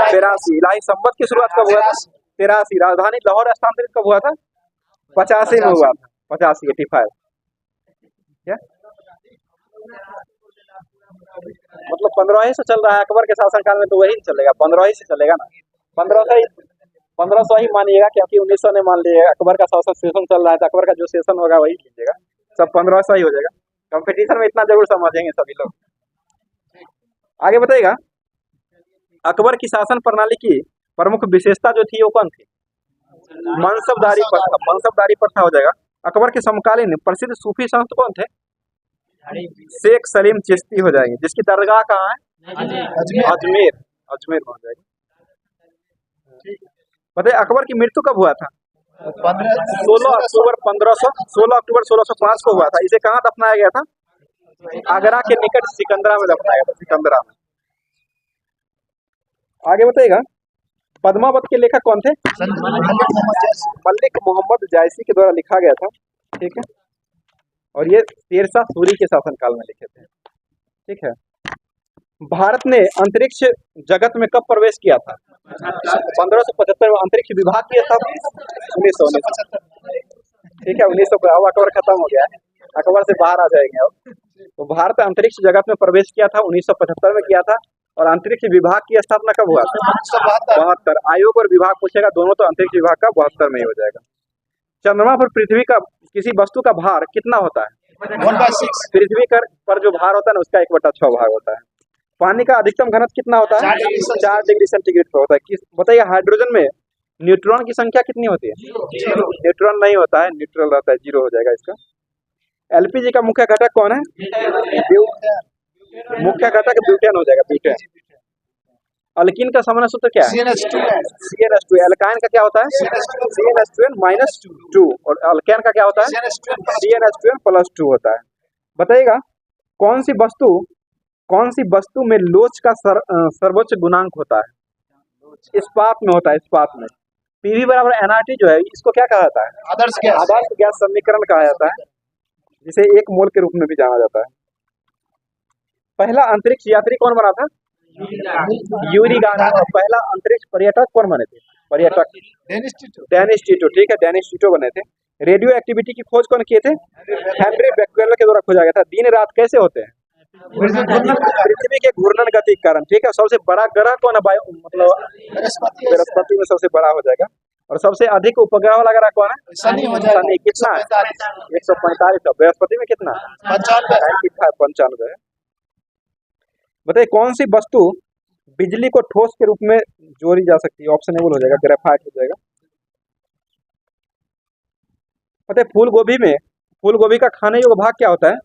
83। इलाही संवत की शुरुआत कब हुआ था? 83। राजधानी लाहौर स्थानांतरित कब हुआ था? 85 में हुआ था, 85। क्या मतलब 15 से चल रहा है अकबर के शासनकाल में, तो वही चलेगा, 15 से चलेगा ना। 1500 ही मानिएगा, क्योंकि 1900 ने मान लिया अकबर का शासन सेशन चल रहा है, तो अकबर का जो सेशन होगा वही लीजिएगा। सब 1500 ही हो जाएगा। कंपटीशन में इतना जरूर समझेंगे सभी लोग। आगे बताइएगा, अकबर की शासन प्रणाली की प्रमुख विशेषता जो थी वो कौन थी? मनसबदारी प्रथा। मनसबदारी प्रथा हो जाएगा। अकबर के समकालीन प्रसिद्ध सूफी संत कौन थे? शेख सलीम चिश्ती हो जाएंगे, जिसकी दरगाह कहाँ है? अजमेर। अजमेर में हो जाएगा। बताइए अकबर की मृत्यु कब हुआ था? 16 अक्टूबर 16 अक्टूबर 1605 को हुआ था। इसे कहाँ दफनाया गया था? आगरा के निकट सिकंदरा में दफनाया गया था, सिकंदरा में। आगे बताइएगा, पद्मावत के लेखक कौन थे? मलिक मोहम्मद जायसी के द्वारा लिखा गया था। ठीक है, और ये शेरशाह सूरी के शासनकाल में लिखे थे। ठीक है, भारत ने अंतरिक्ष जगत में कब प्रवेश किया था? 1575 में अंतरिक्ष विभाग की स्थापना 1919। ठीक है, 1900 अब अकबर खत्म हो गया है, अकबर से बाहर आ जाएंगे अब। तो भारत अंतरिक्ष जगत में प्रवेश किया था 1975 में किया था। और अंतरिक्ष विभाग की स्थापना कब हुआ था? 72। आयोग और विभाग पूछेगा दोनों, तो अंतरिक्ष विभाग का 72 में ही हो जाएगा। चंद्रमा पर पृथ्वी का किसी वस्तु का भार कितना होता है? 1/6। पृथ्वी पर जो भार होता है ना, उसका 1/6 भाग होता है। पानी का अधिकतम घनत्व कितना होता है? 4 डिग्री सेंटीग्रेड पर होता है। बताइए हाइड्रोजन में न्यूट्रॉन की संख्या कितनी होती है? न्यूट्रॉन नहीं होता है, न्यूट्रल रहता है, 0 हो जाएगा इसका। एलपीजी का मुख्य घटक कौन है? मुख्य घटक ब्यूटेन हो जाएगा, ब्यूटेन। अल्कीन का सामान्य सूत्र क्या है? CnH2। एल्काइन का क्या होता है? CnH2n-2। और अल्केन का क्या होता है? CnH2n+2 होता है। बताइएगा कौन सी वस्तु में लोच का सर्वोच्च गुणांक होता है? इस्पात में होता है, इस्पात में। पीवी बराबर NRT जो है, इसको क्या कहा जाता है? आदर्श गैस समीकरण कहा जाता है, जिसे 1 मोल के रूप में भी जाना जाता है। पहला अंतरिक्ष यात्री कौन बना था? Yuri Gagarin. और पहला अंतरिक्ष पर्यटक कौन बने थे? पर्यटक डेनिस टीटो। ठीक है, डेनिस टीटो बने थे। रेडियो एक्टिविटी की खोज कौन किए थे? हेनरी बेक्वेल के द्वारा खोजा गया था। दिन रात कैसे होते हैं? पृथ्वी के घूर्णन गति के कारण। ठीक है, सबसे बड़ा ग्रह कौन है? मतलब बृहस्पति में सबसे बड़ा हो जाएगा। और सबसे अधिक उपग्रह वाला ग्रह कौन है? शनि। कितना? 145। बृहस्पति में कितना? 95 है। बताइए कौन सी वस्तु बिजली को ठोस के रूप में जोड़ी जा सकती है? ऑप्शनेबल हो जाएगा, ग्रेफाइट हो जाएगा। बताइए फूल गोभी का खाने योग्य भाग क्या होता है?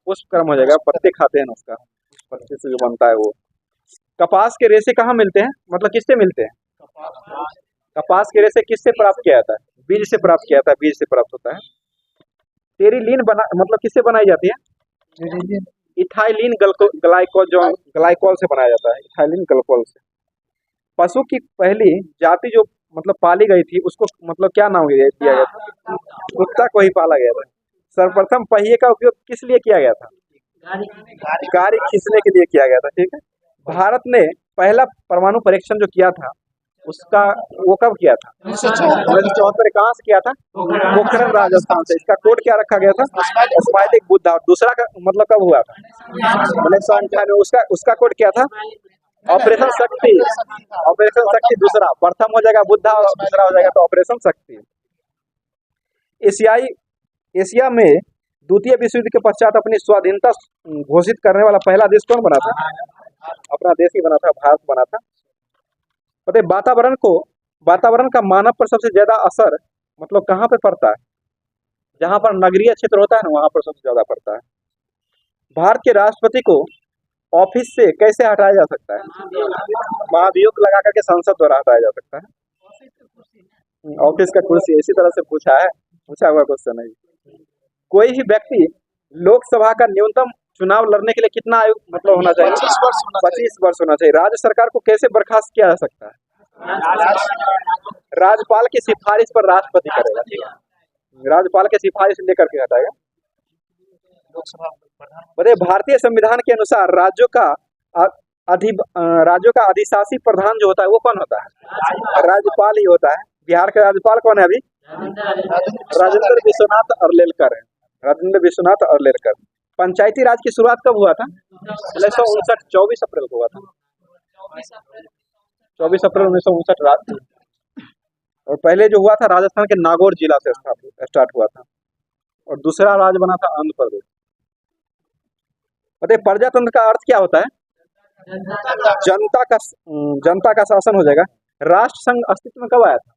पुष्पक्रम हो जाएगा, पत्ते खाते हैं ना उसका, पत्ते से जो बनता है वो। कपास के रेशे कहाँ मिलते हैं? मतलब किससे मिलते हैं? कपास के रेशे किससे प्राप्त किया जाता है? बीज से प्राप्त किया जाता है, बीज से प्राप्त होता है। टेरिलीन मतलब किससे बनाई जाती है? इथाइलिन ग्लाइकोल से बनाया जाता है, इथाइलिन ग्लाइकोल से। पशु की पहली जाति जो मतलब पाली गई थी, उसको मतलब क्या नाम दिया गया था? कुत्ता को ही पाला गया था। सर्वप्रथम पहिए का उपयोग किस लिए किया गया था? गाड़ी खींचने के लिए किया गया था। ठीक है, भारत ने पहला परमाणु परीक्षण जो किया था, उसका वो कब किया था? 1974। कहाँ से किया था? पोखरण राजस्थान से। इसका कोड क्या रखा गया था? स्माइलिक बुद्धा। और दूसरा का मतलब कब हुआ था? 1998। उसका कोड क्या था? ऑपरेशन शक्ति। ऑपरेशन शक्ति दूसरा, प्रथम हो जाएगा बुद्धा और दूसरा हो जाएगा तो ऑपरेशन शक्ति। एशिया में द्वितीय विश्व युद्ध के पश्चात अपनी स्वाधीनता घोषित करने वाला पहला देश कौन बना था? अपना देश ही बना था, भारत बना था। बताइए वातावरण का मानव पर सबसे ज्यादा असर मतलब कहाँ पे पड़ता है? जहां पर नगरीय क्षेत्र होता है ना, वहां पर सबसे ज्यादा पड़ता है। भारत के राष्ट्रपति को ऑफिस से कैसे हटाया जा सकता है? महाभियोग लगा करके संसद द्वारा हटाया जा सकता है। ऑफिस का कुर्सी, इसी तरह से पूछा हुआ क्वेश्चन है। कोई भी व्यक्ति लोकसभा का न्यूनतम चुनाव लड़ने के लिए कितना आयु मतलब होना चाहिए? 25 वर्ष होना चाहिए। राज्य सरकार को कैसे बर्खास्त किया जा सकता है? राज्यपाल की सिफारिश पर राष्ट्रपति करेगा। ठीक है, राज्यपाल की सिफारिश लेकर के हटाएगा। बताइए भारतीय संविधान के अनुसार राज्यों का अधिशासी प्रधान जो होता है वो कौन होता है? राज्यपाल ही होता है। बिहार का राज्यपाल कौन है अभी? राजेंद्र विश्वनाथ अरलेकर है। राजेंद्र विश्वनाथ अरलेकर। पंचायती राज की शुरुआत कब हुआ था? 1959, 24 अप्रैल को हुआ था। 24 अप्रैल 1959 रात। और पहले जो हुआ था राजस्थान के नागौर जिला से स्टार्ट हुआ था। और दूसरा राज्य बना था आंध्र प्रदेश। बताइए प्रजातंत्र का अर्थ क्या होता है? जनता का शासन हो जाएगा। राष्ट्र संघ अस्तित्व में कब आया था?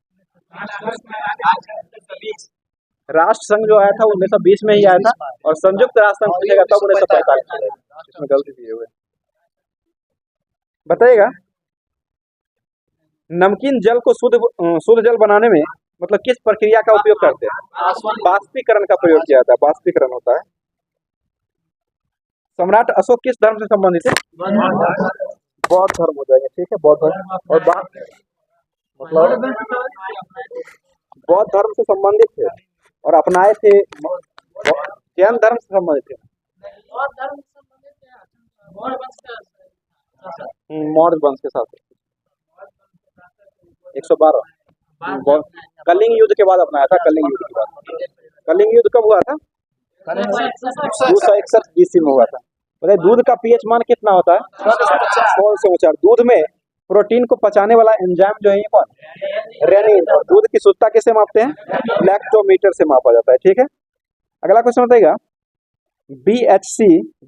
राष्ट्र संघ जो आया था 1920 में ही आया था। और संयुक्त राष्ट्र संघ खुलेगा तब 1945 में। इसमें गलती दी हुई है। बताइएगा नमकीन जल को शुद्ध जल बनाने में मतलब किस प्रक्रिया का उपयोग करते हैं? बाष्पीकरण का प्रयोग किया जाता है, बाष्पीकरण होता है। सम्राट अशोक किस धर्म से संबंधित है? बौद्ध धर्म हो जाएगा, ठीक है, बौद्ध धर्म। और मतलब बौद्ध धर्म से संबंधित थे और अपनाए थे, जैन धर्म से संबंधित थे, मौर्य वंश के साथ 112 कलिंग युद्ध के बाद अपनाया था। कलिंग युद्ध के बाद, कलिंग युद्ध कब हुआ था? 261 BC में हुआ था। बताइए दूध का पीएच मान कितना होता है? 16 दूध में प्रोटीन को पचाने वाला एंजाइम जो है ये कौन? रेनिन। दूध की शुद्धता कैसे मापते हैं? लैक्टोमीटर से मापा जाता है, ठीक है। अगला क्वेश्चन बताइएगा BHC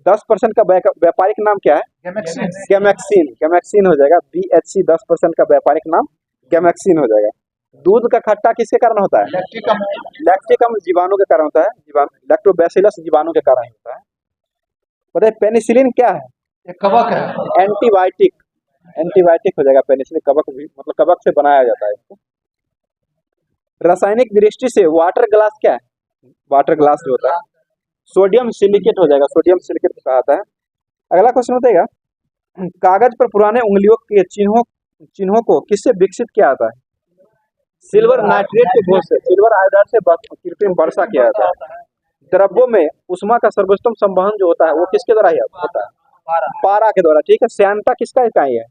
10% का व्यापारिक नाम क्या है? गैमेक्सिन। गैमेक्सिन हो जाएगा। BHC 10% का व्यापारिक नाम गैमेक्सिन हो जाएगा। दूध का खट्टा किसके कारण होता है? लैक्टिक अम्ल जीवाणु के कारण होता है। लैक्टोबैसिलस जीवाणु के कारण होता है। बताइए पेनिसिलिन क्या है? एक कवक है, एंटीबायोटिक। एंटीबायोटिक हो जाएगा पेनिसिलिन। कवक भी मतलब कवक से बनाया जाता है इसको। रासायनिक दृष्टि से वाटर ग्लास क्या है? वाटर ग्लास जो होता है सोडियम सिलिकेट हो जाएगा। सोडियम सिलिकेट कहा जाता है। अगला क्वेश्चन बताइएगा कागज पर पुराने उंगलियों के चिन्हों को किससे विकसित किया जाता है? सिल्वर नाइट्रेट के घोष से, सिल्वर आयोडाइड से कृत्रिम वर्षा किया जाता है। द्रव्यों में उष्मा का सर्वोत्तम संवहन जो होता है वो किसके द्वारा होता है? पारा के द्वारा, ठीक है। श्यानता किसका इकाई है?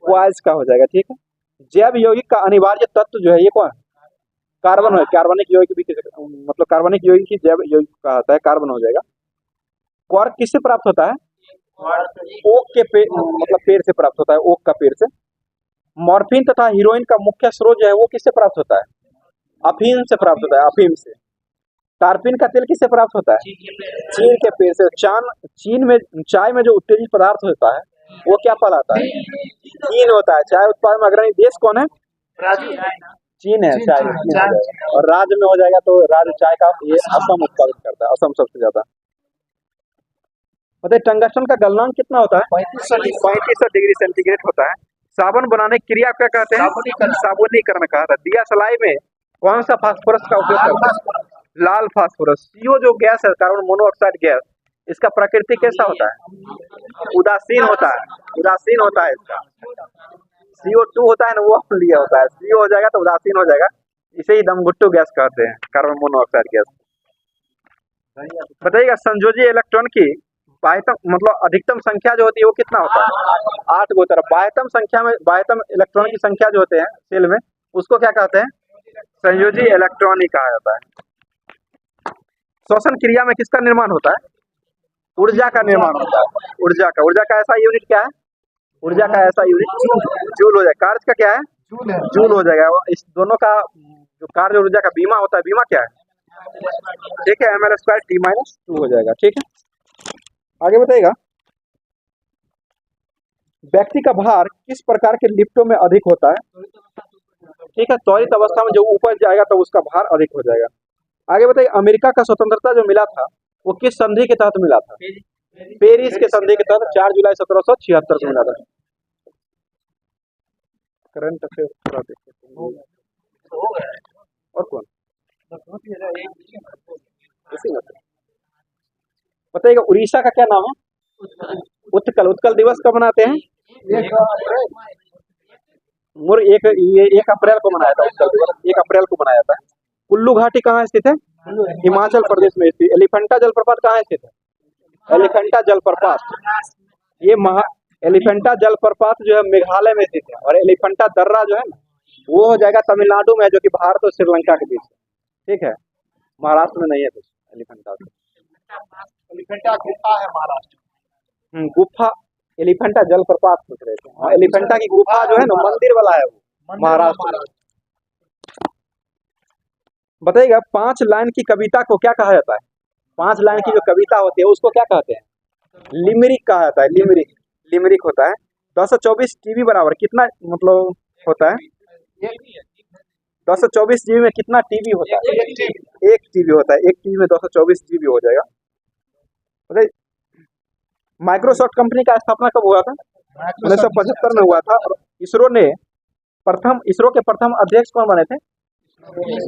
क्वार्ट्ज का हो जाएगा, ठीक है। जैव यौगिक का अनिवार्य तत्व जो है ये कौन? कार्बन है। कार्बनिक यौगिक भी मतलब कार्बनिक यौगिक ही जैव यौगिक कहा जाता है, कार्बन हो जाएगा। क्वार्क किससे प्राप्त होता है? ओक के मतलब पेड़ से प्राप्त होता है, ओक का पेड़ से। मॉर्फिन तथा हीरोइन का मुख्य स्रोत जो है वो किससे प्राप्त होता है? अफीम से प्राप्त होता है, अफीम से। टारपिन का तेल किससे प्राप्त होता है? चीन के पेड़ से। चीन में चाय में जो उत्तेजित पदार्थ होता है वो क्या कहलाता है? चीन होता है। चाय उत्पादन में अग्रणी देश कौन है? चीन है। चाय और राज्य में हो जाएगा तो राज्य चाय का ये असम उत्पादन करता है, असम सबसे ज्यादा। बताइए टंगस्टन का गलनांक कितना होता है? 3500 डिग्री सेंटीग्रेड होता है। साबुन बनाने की क्रिया क्या कहते हैं? साबुनीकरण कहा था। दिया सलाई में कौन सा फास्फोरस का उपयोग करते हैं? लाल फास्फोरस। CO जो गैस है, कार्बन मोनोऑक्साइड गैस, इसका प्रकृति कैसा होता है? उदासीन होता है। उदासीन होता है इसका। CO2 होता है ना, वो लिया होता है। CO हो जाएगा तो उदासीन हो जाएगा। इसे ही दमघुट्टू गैस कहते हैं, कार्बन मोनोऑक्साइड गैस। बताइएगा संयोजी इलेक्ट्रॉन की बाह्यतम मतलब अधिकतम संख्या जो होती है वो कितना होता है? 8 गो तरफ। बाह्यतम इलेक्ट्रॉन की संख्या जो होते हैं सेल में उसको क्या कहते हैं? संयोजी इलेक्ट्रॉन ही कहा जाता है। श्वसन क्रिया में किसका निर्माण होता है? ऊर्जा का निर्माण होता है। ऊर्जा का ऐसा यूनिट क्या है? ऊर्जा का ऐसा यूनिट जूल हो जाएगा। कार्य का क्या है? जूल हो जाएगा। इस दोनों का जो कार्य ऊर्जा का बीमा होता है, बीमा क्या है? ठीक है, ml² T-2 हो जाएगा, ठीक है। आगे बताइएगा व्यक्ति का भार किस प्रकार के लिफ्टों में अधिक होता है? ठीक है, त्वरित अवस्था में जो ऊपर जाएगा तो उसका भार अधिक हो जाएगा। आगे बताइए अमेरिका का स्वतंत्रता जो मिला था वो किस संधि के तहत मिला था? पेरिस के संधि के तहत 4 जुलाई 1776 को मिला था। करंट अफेयर थोड़ा देखिए और कौन बताइएगा उड़ीसा का क्या नाम है? उत्कल दिवस कब मनाते हैं? 1 अप्रैल को मनाया था। उत्कल दिवस 1 अप्रैल को मनाया था। कुल्लू घाटी कहाँ स्थित है? हिमाचल प्रदेश में स्थित। एलिफेंटा जलप्रपात कहाँ स्थित है? एलिफेंटा जलप्रपात ये एलिफेंटा जलप्रपात जो है मेघालय में स्थित है। और एलिफेंटा दर्रा जो है ना वो हो जाएगा तमिलनाडु में, जो कि भारत और श्रीलंका के बीच है। ठीक है, महाराष्ट्र में नहीं है कुछ एलिफेंटा। एलिफेंटा गुफा है महाराष्ट्र। गुफा एलिफेंटा जलप्रपात पूछ रहे थे। हाँ, एलिफेंटा की गुफा जो है ना मंदिर वाला है वो महाराष्ट्र। बताइएगा 5 लाइन की कविता को क्या कहा जाता है? 5 लाइन की जो कविता होती है उसको क्या कहते हैं? लिमरिक कहा जाता है। लिमरिक होता है। 1024 टीबी बराबर कितना मतलब होता है? 1024 जीबी में कितना टीबी होता है? 1 टीबी होता है। 1 टीबी में 224 जीबी हो जाएगा। माइक्रोसॉफ्ट कंपनी का स्थापना कब हुआ था? 1975 में हुआ था। और इसरो के प्रथम अध्यक्ष कौन बने थे?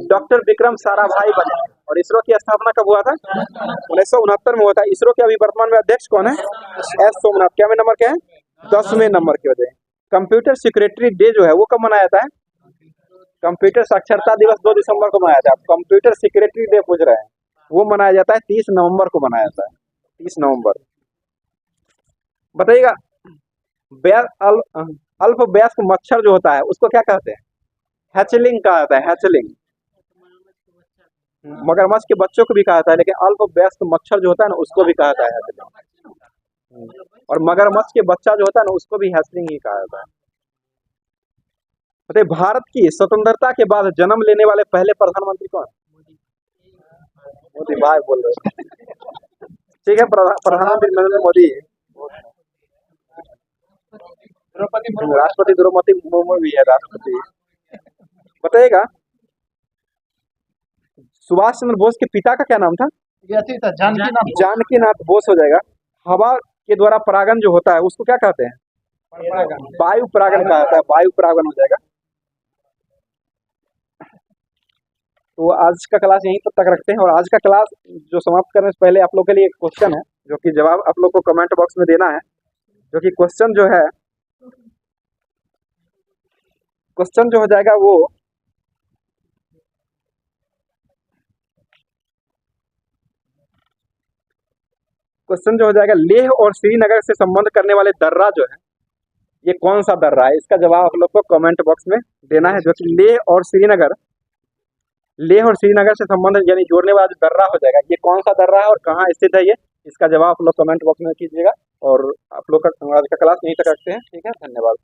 डॉक्टर विक्रम साराभाई बने। और इसरो की स्थापना कब हुआ था? 1969 में हुआ था। इसरो के अभी वर्तमान में अध्यक्ष कौन है? एस सोमनाथ। क्या नंबर के हैं? 10वें नंबर के होते हैं। कंप्यूटर सिक्योरिटी डे जो है वो कब मनाया जाता है? कंप्यूटर साक्षरता दिवस 2 दिसंबर को मनाया जाता है। कंप्यूटर सिक्योरिटी डे पूछ रहे हैं, वो मनाया जाता है 30 नवंबर को मनाया जाता है। 30 नवंबर। बताइएगा, अल्प वयस्क मच्छर जो होता है उसको क्या कहते हैं? हैचलिंग कहा जाता है, हैचलिंग। मगरमच्छ के बच्चों को भी कहा जाता है, लेकिन अल्प वयस्क मच्छर जो होता है ना उसको भी कहा जाता है हैचलिंग। और मगरमच्छ के बच्चा जो होता है ना उसको भी हैचलिंग ही कहा जाता है। बताइए, भारत की स्वतंत्रता के बाद जन्म लेने वाले पहले प्रधानमंत्री कौन? मोदी भाई बोल रहे हैं। ठीक है, प्रधानमंत्री नरेंद्र मोदी। राष्ट्रपति द्रौपदी मुर्मू भी है राष्ट्रपति। बताइएगा, सुभाष चंद्र बोस के पिता का क्या नाम था? जानकीनाथ बोस हो जाएगा। हवा के द्वारा परागण जो होता है उसको क्या कहते हैं? वायु परागण कहा जाता है, वायु परागण हो जाएगा। तो आज का क्लास यहीं तक रखते हैं। और आज का क्लास जो समाप्त करने से पहले आप लोग के लिए एक क्वेश्चन है, जो कि जवाब आप लोग को कमेंट बॉक्स में देना है। जो कि क्वेश्चन जो हो जाएगा वो क्वेश्चन जो हो जाएगा, लेह और श्रीनगर से संबंध करने वाले दर्रा जो है ये कौन सा दर्रा है? इसका जवाब आप लोग को कमेंट बॉक्स में देना है। जो कि लेह और श्रीनगर से संबंध यानी जोड़ने वाला जो दर्रा हो जाएगा, ये कौन सा दर्रा है और कहाँ स्थित है ये? इसका जवाब आप लोग कमेंट बॉक्स में कीजिएगा। और आप लोग का आज का क्लास यहीं तक रखते हैं। ठीक है, धन्यवाद।